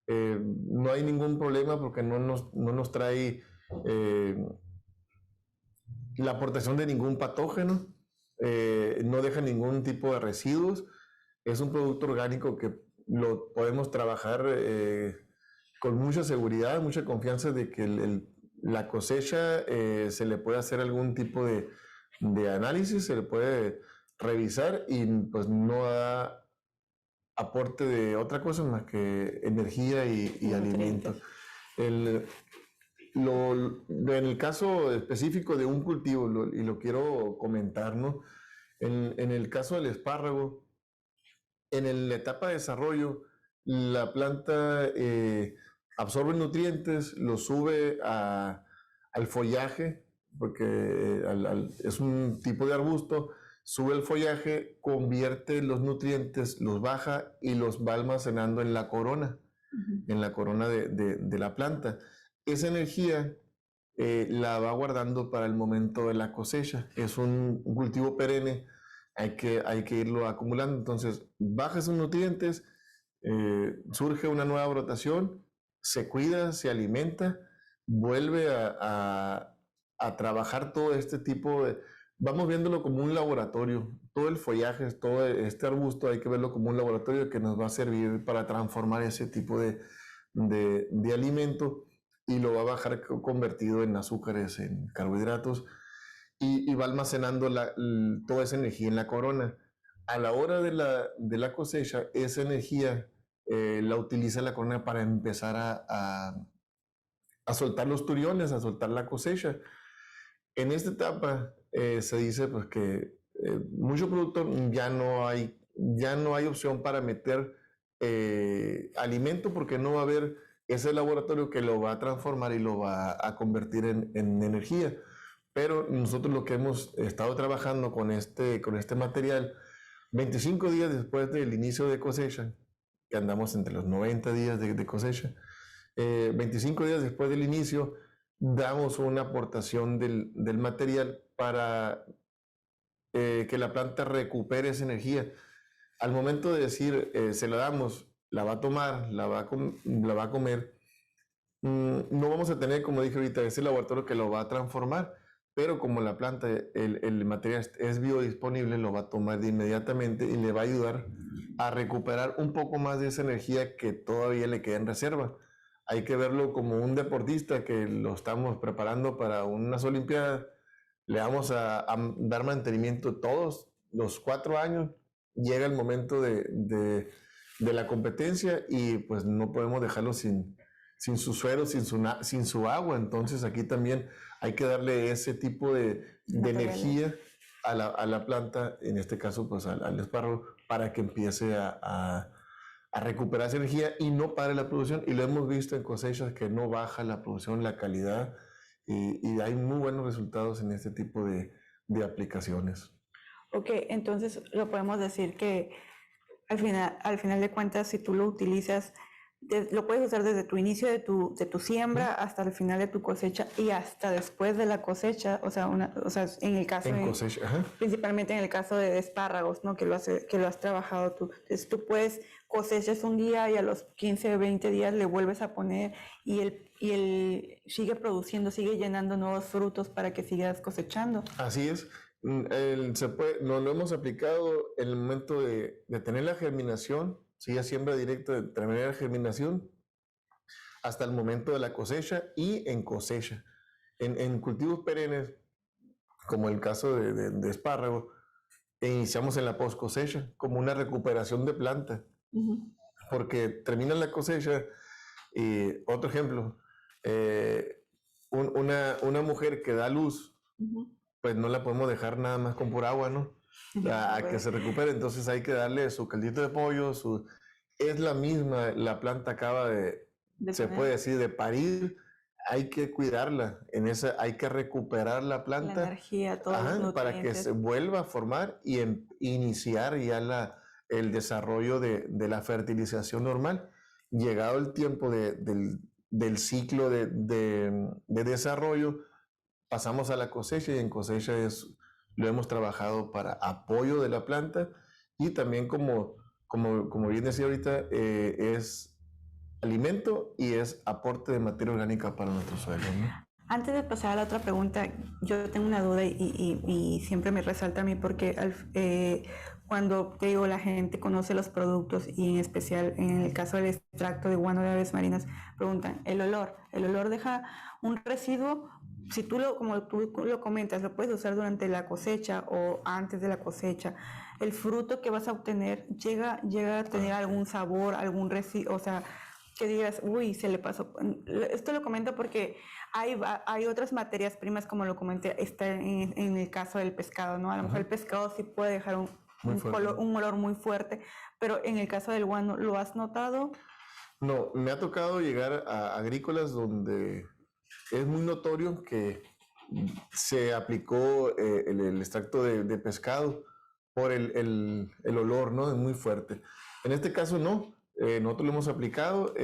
no hay ningún problema porque no nos trae la aportación de ningún patógeno, no deja ningún tipo de residuos. Es un producto orgánico que lo podemos trabajar con mucha seguridad, mucha confianza de que la cosecha se le puede hacer algún tipo de análisis, se le puede revisar y pues no da aporte de otra cosa más que energía y alimento. En el caso específico de un cultivo, y lo quiero comentar, ¿no? En el caso del espárrago, en la etapa de desarrollo, la planta absorbe nutrientes, los sube al follaje, porque es un tipo de arbusto, sube el follaje, convierte los nutrientes, los baja y los va almacenando en la corona, en la corona de la planta. Esa energía la va guardando para el momento de la cosecha. Es un cultivo perenne, hay que irlo acumulando. Entonces, baja esos nutrientes, surge una nueva brotación, se cuida, se alimenta, vuelve a trabajar todo este tipo de... Vamos viéndolo como un laboratorio. Todo el follaje, todo este arbusto, hay que verlo como un laboratorio que nos va a servir para transformar ese tipo de alimento y lo va a bajar convertido en azúcares, en carbohidratos y va almacenando toda esa energía en la corona. A la hora de la cosecha, esa energía la utiliza la corona para empezar a soltar los turiones, a soltar la cosecha. En esta etapa se dice pues, que mucho productor ya no hay opción para meter alimento porque no va a haber ese laboratorio que lo va a transformar y lo va a convertir en energía. Pero nosotros lo que hemos estado trabajando con este material, 25 días después del inicio de cosecha, que andamos entre los 90 días de cosecha, 25 días después del inicio, damos una aportación del material para que la planta recupere esa energía. Al momento de decir, se la damos, la va a tomar, la va a comer, no vamos a tener, como dije ahorita, ese laboratorio que lo va a transformar, pero como la planta, el material es biodisponible, lo va a tomar de inmediatamente y le va a ayudar a recuperar un poco más de esa energía que todavía le queda en reserva. Hay que verlo como un deportista que lo estamos preparando para unas Olimpiadas. Le vamos a dar mantenimiento todos los 4 años. Llega el momento de la competencia y pues no podemos dejarlo sin su suero, sin su agua. Entonces aquí también hay que darle ese tipo de energía a la planta, en este caso pues al espárrago, para que empiece a recuperar esa energía y no pare la producción. Y lo hemos visto en cosechas que no baja la producción, la calidad, y hay muy buenos resultados en este tipo de aplicaciones. Ok, entonces lo podemos decir que al final de cuentas, si tú lo utilizas, lo puedes usar desde tu inicio de tu siembra hasta el final de tu cosecha y hasta después de la cosecha, o sea, en el caso principalmente en el caso de espárragos, ¿no? Que lo has trabajado tú. Entonces tú cosechas un día y a los 15 o 20 días le vuelves a poner y él sigue produciendo, sigue llenando nuevos frutos para que sigas cosechando. Así es. Lo hemos aplicado en el momento de tener la germinación, ya siembra directa, de terminar la germinación, hasta el momento de la cosecha y en cosecha. En cultivos perennes, como el caso de espárrago, iniciamos en la post cosecha, como una recuperación de planta, porque termina la cosecha. Y otro ejemplo, una mujer que da luz, pues no la podemos dejar nada más con pura agua, ¿no? A que se recupere, entonces hay que darle su caldito de pollo, es la misma, la planta acaba se puede decir, de parir, hay que cuidarla, hay que recuperar la planta, la energía, todos los nutrientes, para que se vuelva a formar y iniciar ya el desarrollo de la fertilización normal. Llegado el tiempo del ciclo de desarrollo, pasamos a la cosecha, y en cosecha lo hemos trabajado para apoyo de la planta y también como bien decía ahorita, es alimento y es aporte de materia orgánica para nuestro suelo, ¿no? Antes de pasar a la otra pregunta, yo tengo una duda y siempre me resalta a mí porque cuando te digo la gente conoce los productos y en especial en el caso del extracto de guano de aves marinas, preguntan, el olor deja un residuo. Si como tú lo comentas, lo puedes usar durante la cosecha o antes de la cosecha, el fruto que vas a obtener llega a tener algún sabor, algún residuo, o sea, que digas, uy, se le pasó. Esto lo comento porque hay otras materias primas, como lo comenté, está en el caso del pescado, ¿no? A lo mejor el pescado sí puede dejar un olor muy fuerte, pero en el caso del guano, ¿lo has notado? No, me ha tocado llegar a agrícolas donde es muy notorio que se aplicó el extracto de pescado por el olor, ¿no? Es muy fuerte. En este caso no, nosotros lo hemos aplicado,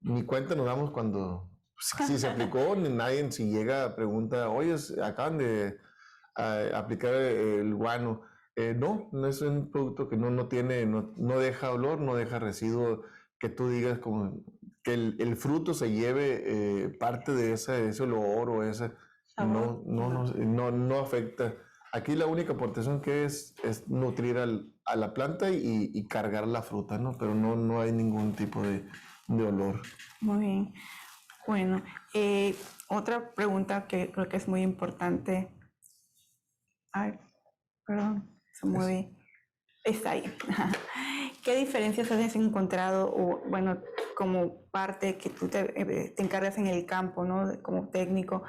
ni cuenta nos damos cuando si se aplicó, ni nadie si llega pregunta, oye, acaban de aplicar el guano. No es un producto que no deja olor, no deja residuo que tú digas como que el fruto se lleve parte de ese olor o ese, no afecta. Aquí la única aportación que es nutrir a la planta y cargar la fruta, ¿no? Pero no hay ningún tipo de olor. Muy bien. Bueno, otra pregunta que creo que es muy importante. Ay, perdón, se mueve. Está ahí. ¿Qué diferencias has encontrado, o bueno, como parte que tú te encargas en el campo, ¿no? Como técnico,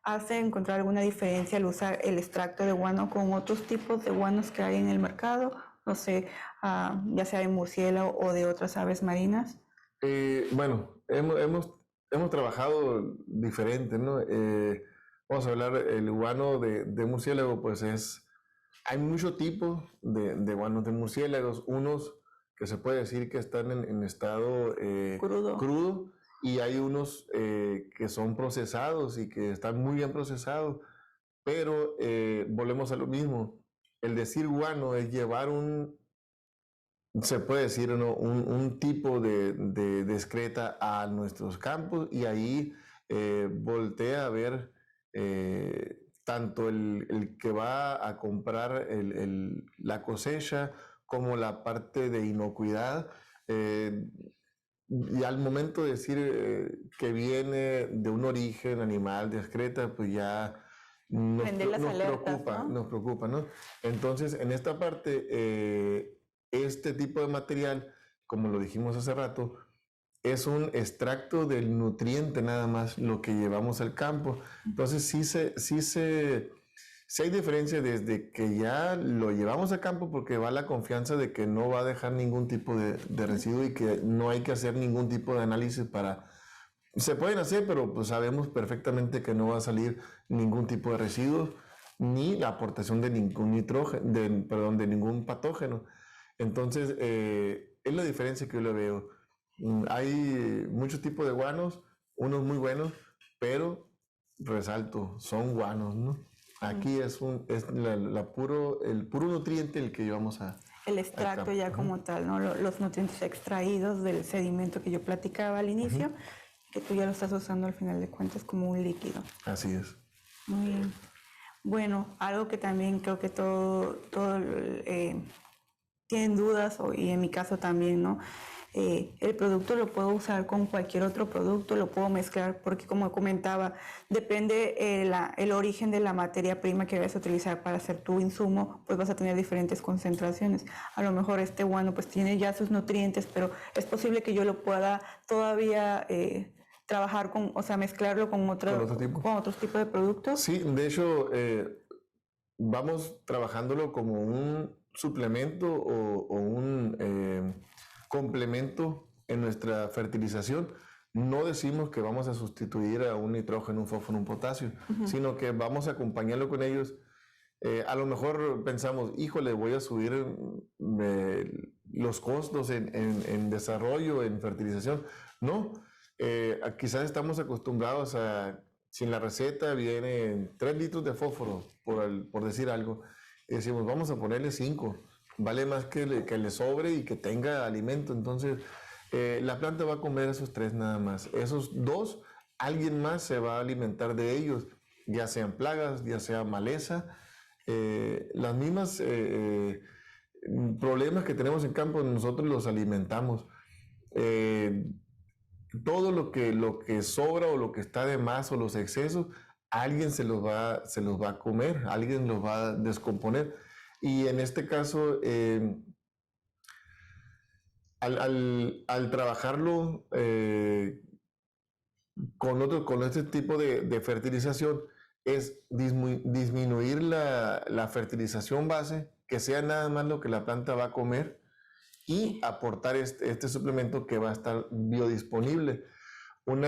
¿has encontrado alguna diferencia al usar el extracto de guano con otros tipos de guanos que hay en el mercado? No sé, ya sea de murciélago o de otras aves marinas. Bueno, hemos trabajado diferente, ¿no? Vamos a hablar, el guano de murciélago, pues hay muchos tipos de guanos de murciélagos, unos que se puede decir que están en estado crudo, y hay unos que son procesados y que están muy bien procesados, pero volvemos a lo mismo. El decir guano es llevar se puede decir, ¿no? un tipo de excreta a nuestros campos, y ahí voltea a ver tanto el que va a comprar la cosecha como la parte de inocuidad. Y al momento de decir que viene de un origen animal de excreta, pues ya nos preocupa, ¿no? Entonces, en esta parte, este tipo de material, como lo dijimos hace rato, es un extracto del nutriente nada más lo que llevamos al campo. Entonces sí hay diferencia desde que ya lo llevamos al campo, porque va la confianza de que no va a dejar ningún tipo de residuo y que no hay que hacer ningún tipo de análisis para... Se pueden hacer, pero pues sabemos perfectamente que no va a salir ningún tipo de residuos ni la aportación de ningún de ningún patógeno. Entonces, es la diferencia que yo le veo. Hay muchos tipos de guanos, unos muy buenos, pero resalto, son guanos, ¿no? Aquí es el puro nutriente el que llevamos a... El extracto ya como tal, ¿no? Los nutrientes extraídos del sedimento que yo platicaba al inicio, que tú ya lo estás usando al final de cuentas como un líquido. Así es. Muy bien. Bueno, algo que también creo que todo tienen dudas, y en mi caso también, ¿no? El producto lo puedo usar con cualquier otro producto, lo puedo mezclar, porque como comentaba, depende el origen de la materia prima que vayas a utilizar para hacer tu insumo, pues vas a tener diferentes concentraciones. A lo mejor este guano pues tiene ya sus nutrientes, pero es posible que yo lo pueda todavía trabajar o sea, mezclarlo con otros tipos de productos. Sí, de hecho, vamos trabajándolo como un suplemento o un complemento en nuestra fertilización. No decimos que vamos a sustituir a un nitrógeno, un fósforo, un potasio, sino que vamos a acompañarlo con ellos. A lo mejor pensamos, híjole, voy a subir los costos en desarrollo, en fertilización. No, quizás estamos acostumbrados a, si en la receta vienen 3 litros de fósforo, por decir algo, y decimos, vamos a ponerle 5. Vale más que le sobre y que tenga alimento. Entonces, la planta va a comer esos 3 nada más. Esos 2, alguien más se va a alimentar de ellos, ya sean plagas, ya sea maleza. Las mismas problemas que tenemos en campo, nosotros los alimentamos. Todo lo que sobra o lo que está de más o los excesos, alguien se los va a comer, alguien los va a descomponer. Y en este caso, al trabajarlo con este tipo de fertilización, es disminuir la fertilización base, que sea nada más lo que la planta va a comer, y aportar este suplemento que va a estar biodisponible. Un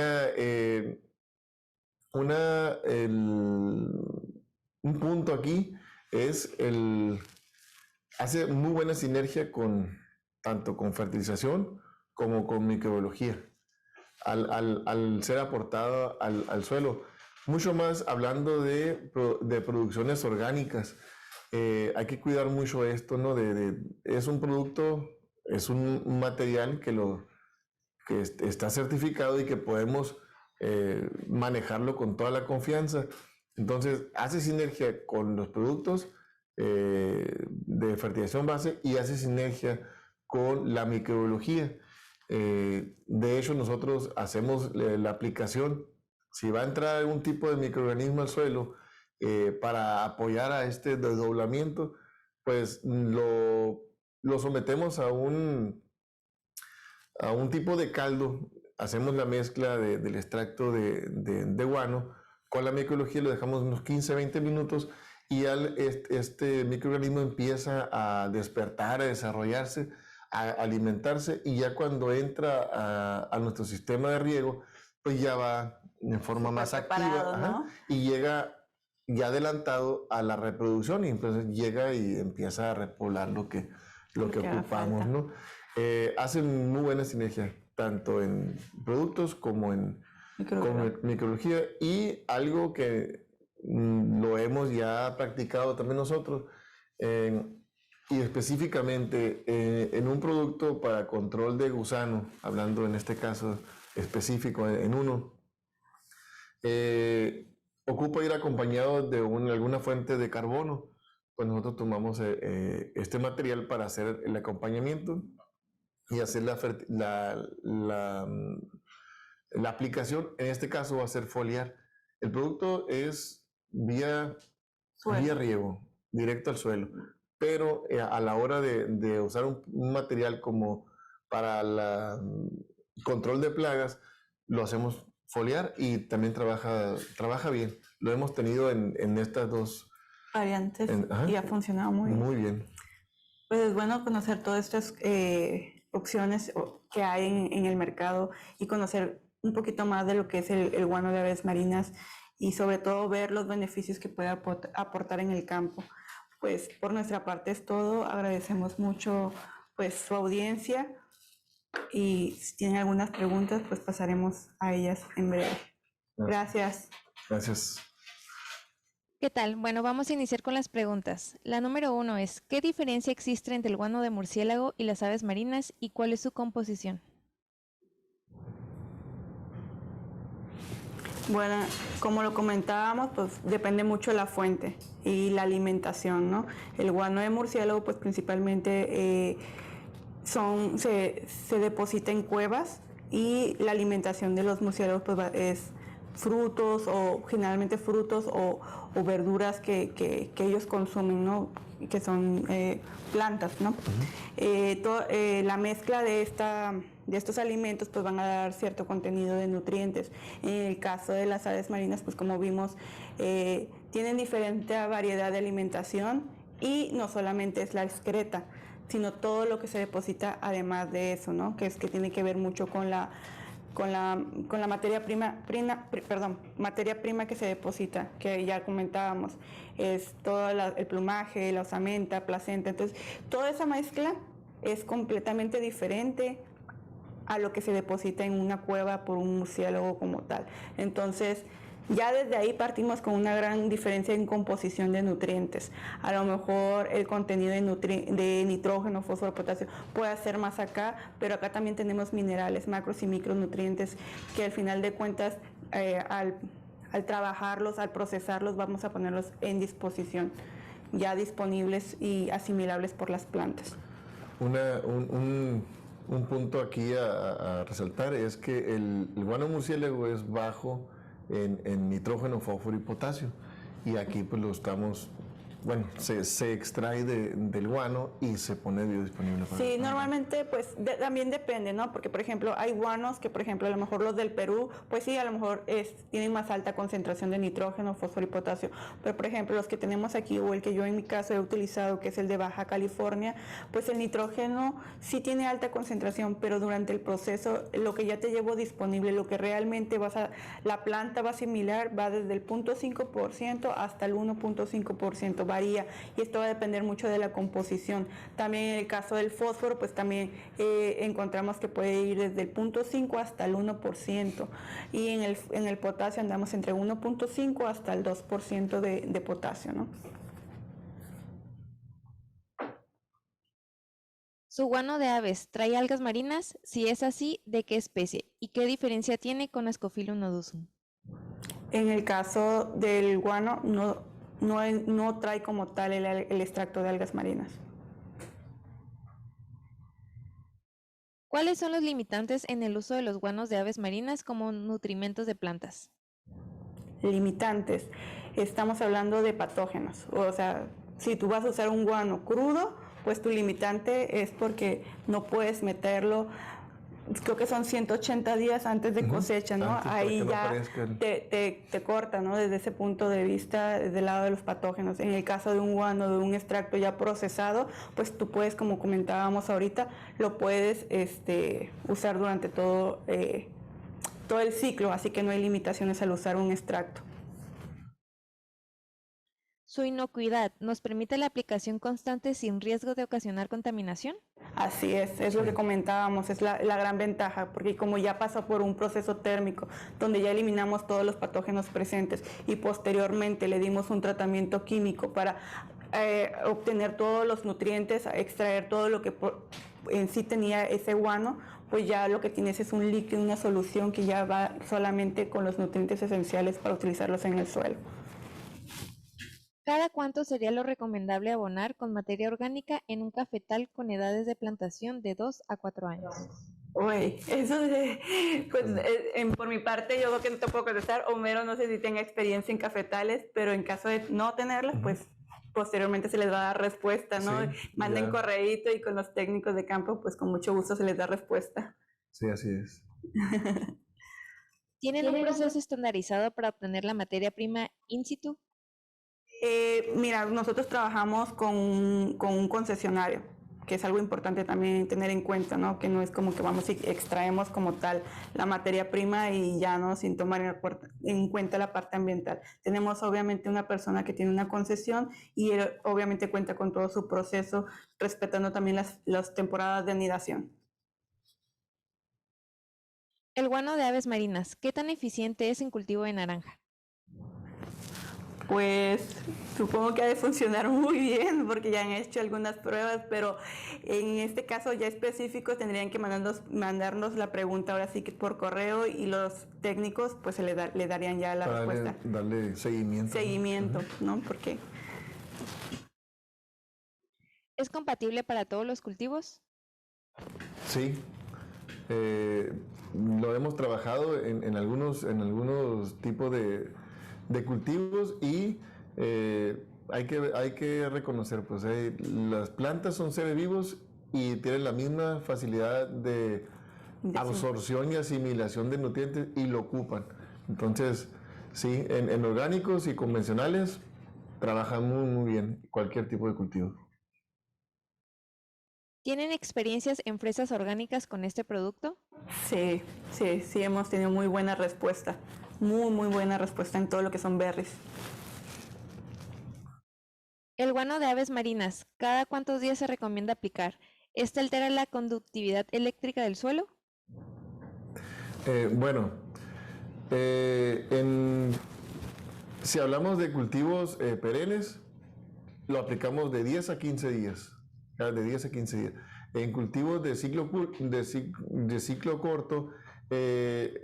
punto aquí es hace muy buena sinergia tanto con fertilización como con microbiología, al ser aportado al suelo. Mucho más hablando de producciones orgánicas. Hay que cuidar mucho esto, ¿no? Es un producto, es un material que está certificado y que podemos manejarlo con toda la confianza. Entonces, hace sinergia con los productos de fertilización base y hace sinergia con la microbiología. De hecho, nosotros hacemos la aplicación. Si va a entrar algún tipo de microorganismo al suelo para apoyar a este desdoblamiento, pues lo lo sometemos a un tipo de caldo. Hacemos la mezcla del extracto de guano con la microbiología, lo dejamos unos 15-20 minutos y este microorganismo empieza a despertar, a desarrollarse, a alimentarse, y ya cuando entra a nuestro sistema de riego, pues ya va en forma más activa, ¿no? Y llega ya adelantado a la reproducción, y entonces llega y empieza a repoblar lo que ocupamos, ¿no? Hacen muy buena sinergia, tanto en productos como en microbiología, y algo que lo hemos ya practicado también nosotros, y específicamente en un producto para control de gusano, hablando en este caso específico en uno, ocupa ir acompañado de alguna fuente de carbono. Pues nosotros tomamos este material para hacer el acompañamiento y hacer la aplicación. En este caso va a ser foliar. El producto es vía riego, directo al suelo, pero a la hora de usar un material como para el control de plagas, lo hacemos foliar, y también trabaja bien. Lo hemos tenido en estas dos variantes y ha funcionado muy bien. Pues es bueno conocer todas estas opciones que hay en el mercado y conocer un poquito más de lo que es el guano de aves marinas, y sobre todo ver los beneficios que puede aportar en el campo. Pues por nuestra parte es todo. Agradecemos mucho pues su audiencia, y si tienen algunas preguntas pues pasaremos a ellas en breve. Gracias. Gracias. ¿Qué tal? Bueno, vamos a iniciar con las preguntas. La número 1 es, ¿qué diferencia existe entre el guano de murciélago y las aves marinas, y cuál es su composición? Bueno, como lo comentábamos, pues depende mucho de la fuente y la alimentación, ¿no? El guano de murciélago pues principalmente se deposita en cuevas, y la alimentación de los murciélagos pues es frutos, o generalmente frutos o verduras que ellos consumen, ¿no? Que son plantas, ¿no? La mezcla de estos alimentos pues van a dar cierto contenido de nutrientes. En el caso de las aves marinas, pues como vimos, tienen diferente variedad de alimentación, y no solamente es la excreta, sino todo lo que se deposita además de eso, ¿no? Que tiene que ver mucho con la materia prima que se deposita, que ya comentábamos, es todo el plumaje, la osamenta, placenta. Entonces, toda esa mezcla es completamente diferente a lo que se deposita en una cueva por un murciélago como tal. Entonces, ya desde ahí partimos con una gran diferencia en composición de nutrientes. A lo mejor el contenido de nitrógeno, fósforo, potasio puede ser más acá, pero acá también tenemos minerales, macros y micronutrientes, que al final de cuentas, al trabajarlos, al procesarlos, vamos a ponerlos en disposición, ya disponibles y asimilables por las plantas. Un punto aquí a resaltar es que el guano murciélago es bajo en nitrógeno, fósforo y potasio, y aquí pues lo estamos, bueno, se extrae del guano y se pone biodisponible para Sí, normalmente pues también depende, ¿no? Porque por ejemplo hay guanos que por ejemplo a lo mejor los del Perú, pues sí, a lo mejor tienen más alta concentración de nitrógeno, fósforo y potasio, pero por ejemplo los que tenemos aquí, o el que yo en mi caso he utilizado, que es el de Baja California, pues el nitrógeno sí tiene alta concentración, pero durante el proceso lo que ya te llevo disponible, lo que realmente la planta va a asimilar, va desde el 0.5% hasta el 1.5%, varía, y esto va a depender mucho de la composición. También en el caso del fósforo, pues también encontramos que puede ir desde el 0.5 hasta el 1%, y en el potasio andamos entre 1.5 hasta el 2% de potasio, ¿no? ¿Su guano de aves trae algas marinas? Si es así, ¿de qué especie? ¿Y qué diferencia tiene con Ascophyllum nodosum? En el caso del guano, no trae como tal el extracto de algas marinas. ¿Cuáles son los limitantes en el uso de los guanos de aves marinas como nutrimentos de plantas? Limitantes. Estamos hablando de patógenos. O sea, si tú vas a usar un guano crudo, pues tu limitante es porque no puedes meterlo, creo que son 180 días antes de cosecha, ¿no? Antes, ahí no ya te corta, ¿no? Desde ese punto de vista, desde el lado de los patógenos. En el caso de un guano, de un extracto ya procesado, pues tú puedes, como comentábamos ahorita, lo puedes usar durante todo el ciclo, así que no hay limitaciones al usar un extracto. Su inocuidad nos permite la aplicación constante sin riesgo de ocasionar contaminación. Así es lo que comentábamos, es la gran ventaja, porque como ya pasó por un proceso térmico, donde ya eliminamos todos los patógenos presentes y posteriormente le dimos un tratamiento químico para obtener todos los nutrientes, extraer todo lo que en sí tenía ese guano, pues ya lo que tienes es un líquido, una solución que ya va solamente con los nutrientes esenciales para utilizarlos en el suelo. ¿Cada cuánto sería lo recomendable abonar con materia orgánica en un cafetal con edades de plantación de 2 a 4 años? Uy, eso pues por mi parte yo creo que no te puedo contestar. Homero no sé si tenga experiencia en cafetales, pero en caso de no tenerla, pues posteriormente se les va a dar respuesta, ¿no? Sí, manden correíto y con los técnicos de campo, pues con mucho gusto se les da respuesta. Sí, así es. ¿Tienen un proceso estandarizado para obtener la materia prima in situ? Mira, nosotros trabajamos con un concesionario, que es algo importante también tener en cuenta, ¿no? Que no es como que vamos y extraemos como tal la materia prima y ya no, sin tomar en cuenta la parte ambiental. Tenemos obviamente una persona que tiene una concesión y él obviamente cuenta con todo su proceso, respetando también las temporadas de anidación. El guano de aves marinas, ¿qué tan eficiente es en cultivo de naranja? Pues supongo que ha de funcionar muy bien porque ya han hecho algunas pruebas, pero en este caso ya específico tendrían que mandarnos la pregunta ahora sí que por correo y los técnicos pues le darían ya la respuesta. Darle seguimiento. Seguimiento, ¿no? Porque ¿Es compatible para todos los cultivos? Sí. Lo hemos trabajado en algunos tipos de cultivos y hay que reconocer, pues las plantas son seres vivos y tienen la misma facilidad de absorción y asimilación de nutrientes y lo ocupan. Entonces, sí, en orgánicos y convencionales trabajan muy bien cualquier tipo de cultivo. ¿Tienen experiencias en fresas orgánicas con este producto? Sí, hemos tenido muy buena respuesta. Muy buena respuesta en todo lo que son berries. El guano de aves marinas, ¿cada cuántos días se recomienda aplicar? ¿Este altera la conductividad eléctrica del suelo? Si hablamos de cultivos perennes, lo aplicamos de 10 a 15 días. De 10 a 15 días. En cultivos de ciclo corto,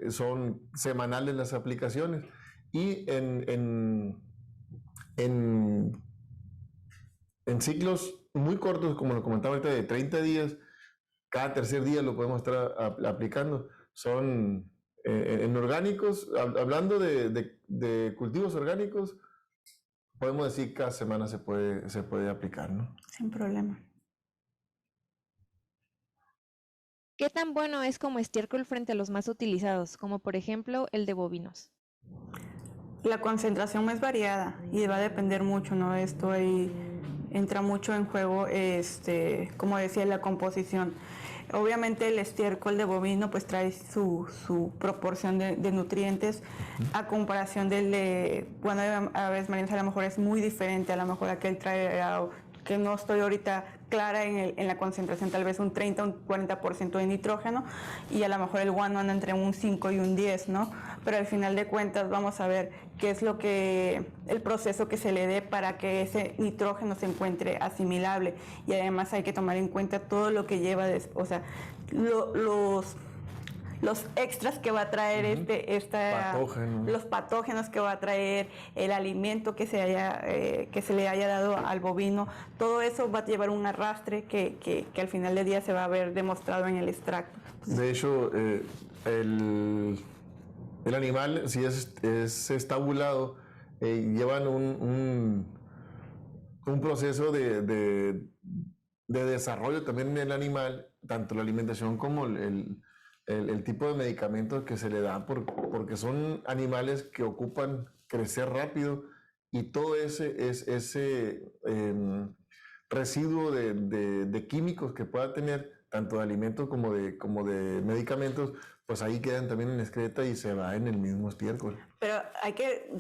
son semanales las aplicaciones. Y en ciclos muy cortos, como lo comentaba ahorita, de 30 días, cada tercer día lo podemos estar aplicando. Son en orgánicos, hablando de cultivos orgánicos, podemos decir que cada semana se puede aplicar, ¿no? Sin problema. ¿Qué tan bueno es como estiércol frente a los más utilizados, como por ejemplo el de bovinos? La concentración es variada y va a depender mucho, ¿no? Esto ahí entra mucho en juego, como decía, la composición. Obviamente el estiércol de bovino pues trae su proporción de nutrientes a comparación del de guano de aves marinas, a lo mejor es muy diferente, a lo mejor aquel trae que no estoy ahorita clara en la concentración, tal vez un 30 o un 40% de nitrógeno y a lo mejor el guano anda entre un 5 y un 10, ¿no? Pero al final de cuentas vamos a ver qué es el proceso que se le dé para que ese nitrógeno se encuentre asimilable y además hay que tomar en cuenta todo lo que lleva, o sea, los extras que va a traer los patógenos que va a traer, el alimento que se le haya dado al bovino, todo eso va a llevar un arrastre que al final del día se va a ver demostrado en el extracto. De hecho, el animal, si es estabulado, llevan un proceso de de desarrollo también en el animal, tanto la alimentación como el tipo de medicamentos que se le da, porque son animales que ocupan crecer rápido y todo ese residuo de químicos que pueda tener, tanto de alimentos como de medicamentos, pues ahí quedan también en excreta y se va en el mismo estiércol. Pero hay que,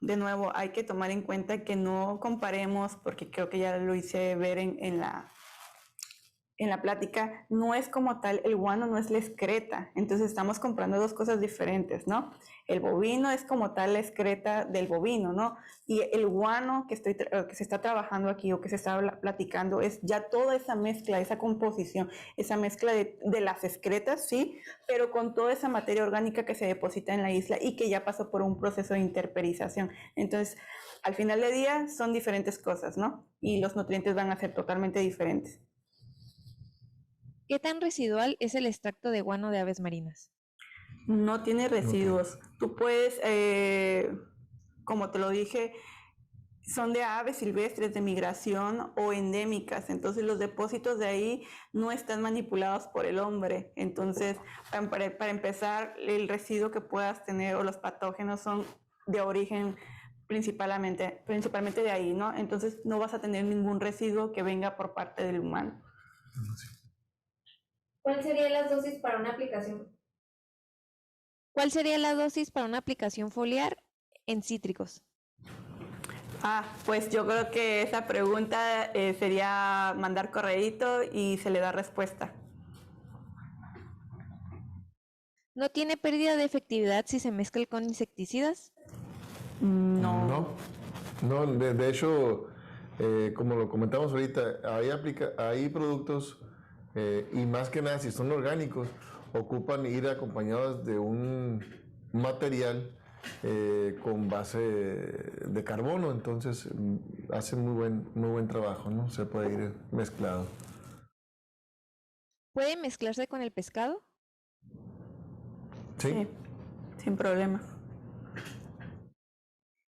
de nuevo, hay que tomar en cuenta que no comparemos, porque creo que ya lo hice ver en la plática, no es como tal, el guano no es la excreta, entonces estamos comprando dos cosas diferentes, ¿no? El bovino es como tal la excreta del bovino, ¿no? Y el guano que se está trabajando aquí o que se está platicando es ya toda esa mezcla, esa composición, esa mezcla de las excretas, sí, pero con toda esa materia orgánica que se deposita en la isla y que ya pasó por un proceso de interperización. Entonces, al final del día son diferentes cosas, ¿no? Y los nutrientes van a ser totalmente diferentes. ¿Qué tan residual es el extracto de guano de aves marinas? No tiene residuos. Tú puedes, como te lo dije, son de aves silvestres de migración o endémicas, entonces los depósitos de ahí no están manipulados por el hombre. Entonces, para empezar, el residuo que puedas tener o los patógenos son de origen principalmente de ahí, ¿no? Entonces no vas a tener ningún residuo que venga por parte del humano. ¿Cuál sería la dosis para una aplicación? ¿Cuál sería la dosis para una aplicación foliar en cítricos? Pues yo creo que esa pregunta sería mandar correíto y se le da respuesta. ¿No tiene pérdida de efectividad si se mezcla con insecticidas? No. No, de hecho, como lo comentamos ahorita, hay productos, y más que nada si son orgánicos, ocupan ir acompañados de un material con base de carbono, entonces hacen muy buen trabajo, ¿no? Se puede ir mezclado. ¿Puede mezclarse con el pescado? Sí. Sin problema.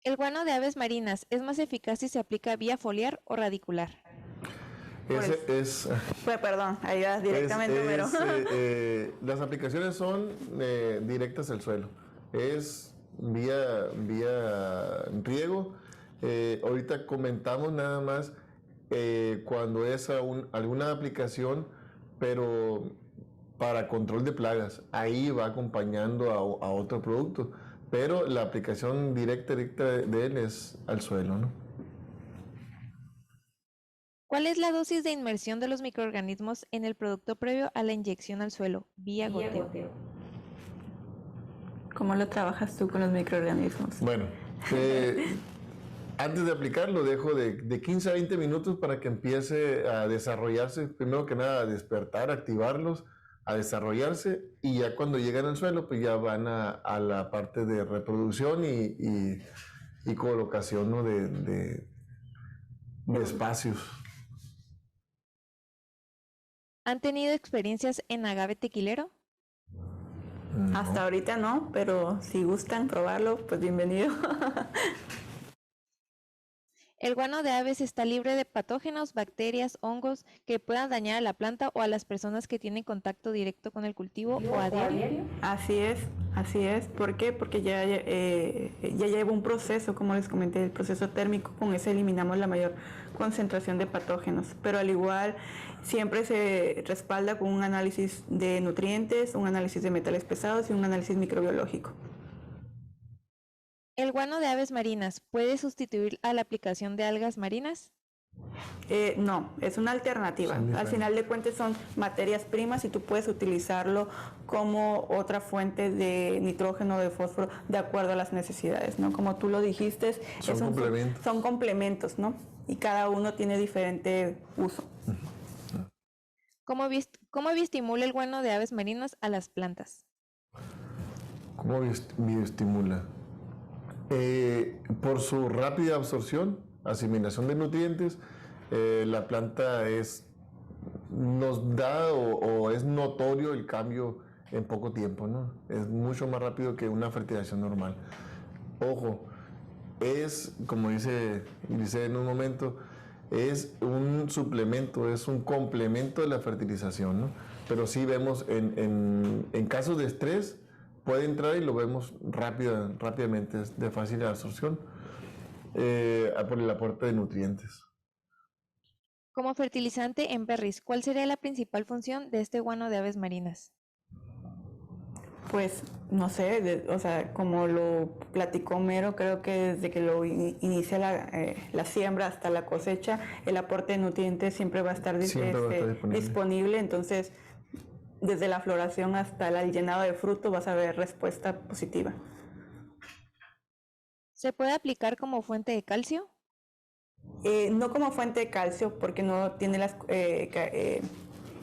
¿El guano de aves marinas es más eficaz si se aplica vía foliar o radicular? Perdón, ahí vas directamente, pero... las aplicaciones son directas al suelo. Es vía riego. Ahorita comentamos nada más cuando es alguna aplicación, pero para control de plagas. Ahí va acompañando a otro producto. Pero la aplicación directa de él es al suelo, ¿no? ¿Cuál es la dosis de inmersión de los microorganismos en el producto previo a la inyección al suelo, vía goteo? ¿Cómo lo trabajas tú con los microorganismos? Bueno, antes de aplicarlo dejo de 15 a 20 minutos para que empiece a desarrollarse, primero que nada a despertar, a activarlos, a desarrollarse, y ya cuando llegan al suelo pues ya van a la parte de reproducción y colocación, ¿no? de espacios. ¿Han tenido experiencias en agave tequilero? No. Hasta ahorita no, pero si gustan probarlo, pues bienvenido. El guano de aves está libre de patógenos, bacterias, hongos que puedan dañar a la planta o a las personas que tienen contacto directo con el cultivo o a diario. Así es. ¿Por qué? Porque ya lleva un proceso, como les comenté, el proceso térmico, con ese eliminamos la mayor concentración de patógenos, pero al igual siempre se respalda con un análisis de nutrientes, un análisis de metales pesados y un análisis microbiológico. ¿El guano de aves marinas puede sustituir a la aplicación de algas marinas? No, es una alternativa. Al final de cuentas son materias primas y tú puedes utilizarlo como otra fuente de nitrógeno, de fósforo, de acuerdo a las necesidades, ¿no? Como tú lo dijiste, son complementos, ¿no? Y cada uno tiene diferente uso. ¿Cómo bioestimula el guano de aves marinas a las plantas? ¿Cómo bioestimula? Por su rápida absorción, asimilación de nutrientes, la planta nos da o es notorio el cambio en poco tiempo, ¿no? Es mucho más rápido que una fertilización normal. Ojo, como dice en un momento, es un suplemento, es un complemento de la fertilización, ¿no? Pero sí vemos en casos de estrés, puede entrar y lo vemos rápidamente, es de fácil absorción por el aporte de nutrientes. Como fertilizante en berries, ¿cuál sería la principal función de este guano de aves marinas? Pues no sé, o sea, como lo platicó Mero, creo que desde que lo inicia la siembra hasta la cosecha, el aporte de nutrientes siempre va a estar disponible. Entonces, desde la floración hasta el llenado de fruto vas a ver respuesta positiva. ¿Se puede aplicar como fuente de calcio? No como fuente de calcio, porque no tiene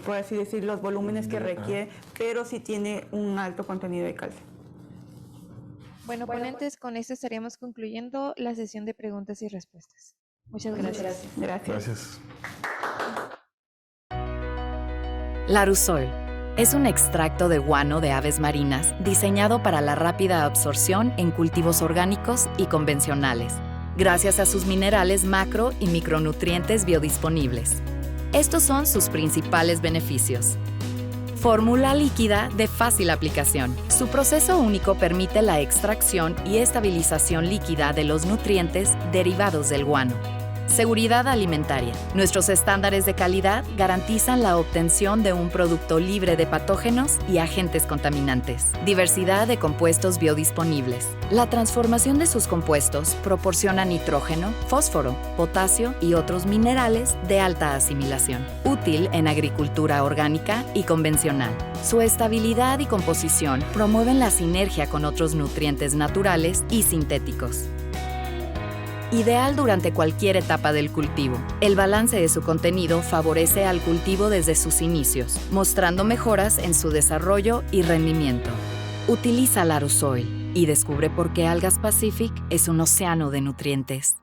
por así decir, los volúmenes que requiere, pero sí tiene un alto contenido de calcio. Bueno, ponentes, con esto estaríamos concluyendo la sesión de preguntas y respuestas. Muchas gracias. Gracias. Larusol es un extracto de guano de aves marinas diseñado para la rápida absorción en cultivos orgánicos y convencionales, gracias a sus minerales macro y micronutrientes biodisponibles. Estos son sus principales beneficios. Fórmula líquida de fácil aplicación. Su proceso único permite la extracción y estabilización líquida de los nutrientes derivados del guano. Seguridad alimentaria. Nuestros estándares de calidad garantizan la obtención de un producto libre de patógenos y agentes contaminantes. Diversidad de compuestos biodisponibles. La transformación de sus compuestos proporciona nitrógeno, fósforo, potasio y otros minerales de alta asimilación. Útil en agricultura orgánica y convencional. Su estabilidad y composición promueven la sinergia con otros nutrientes naturales y sintéticos. Ideal durante cualquier etapa del cultivo. El balance de su contenido favorece al cultivo desde sus inicios, mostrando mejoras en su desarrollo y rendimiento. Utiliza Larusol y descubre por qué Algas Pacific es un océano de nutrientes.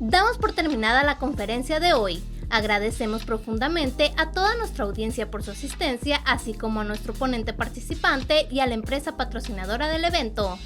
Damos por terminada la conferencia de hoy. Agradecemos profundamente a toda nuestra audiencia por su asistencia, así como a nuestro ponente participante y a la empresa patrocinadora del evento.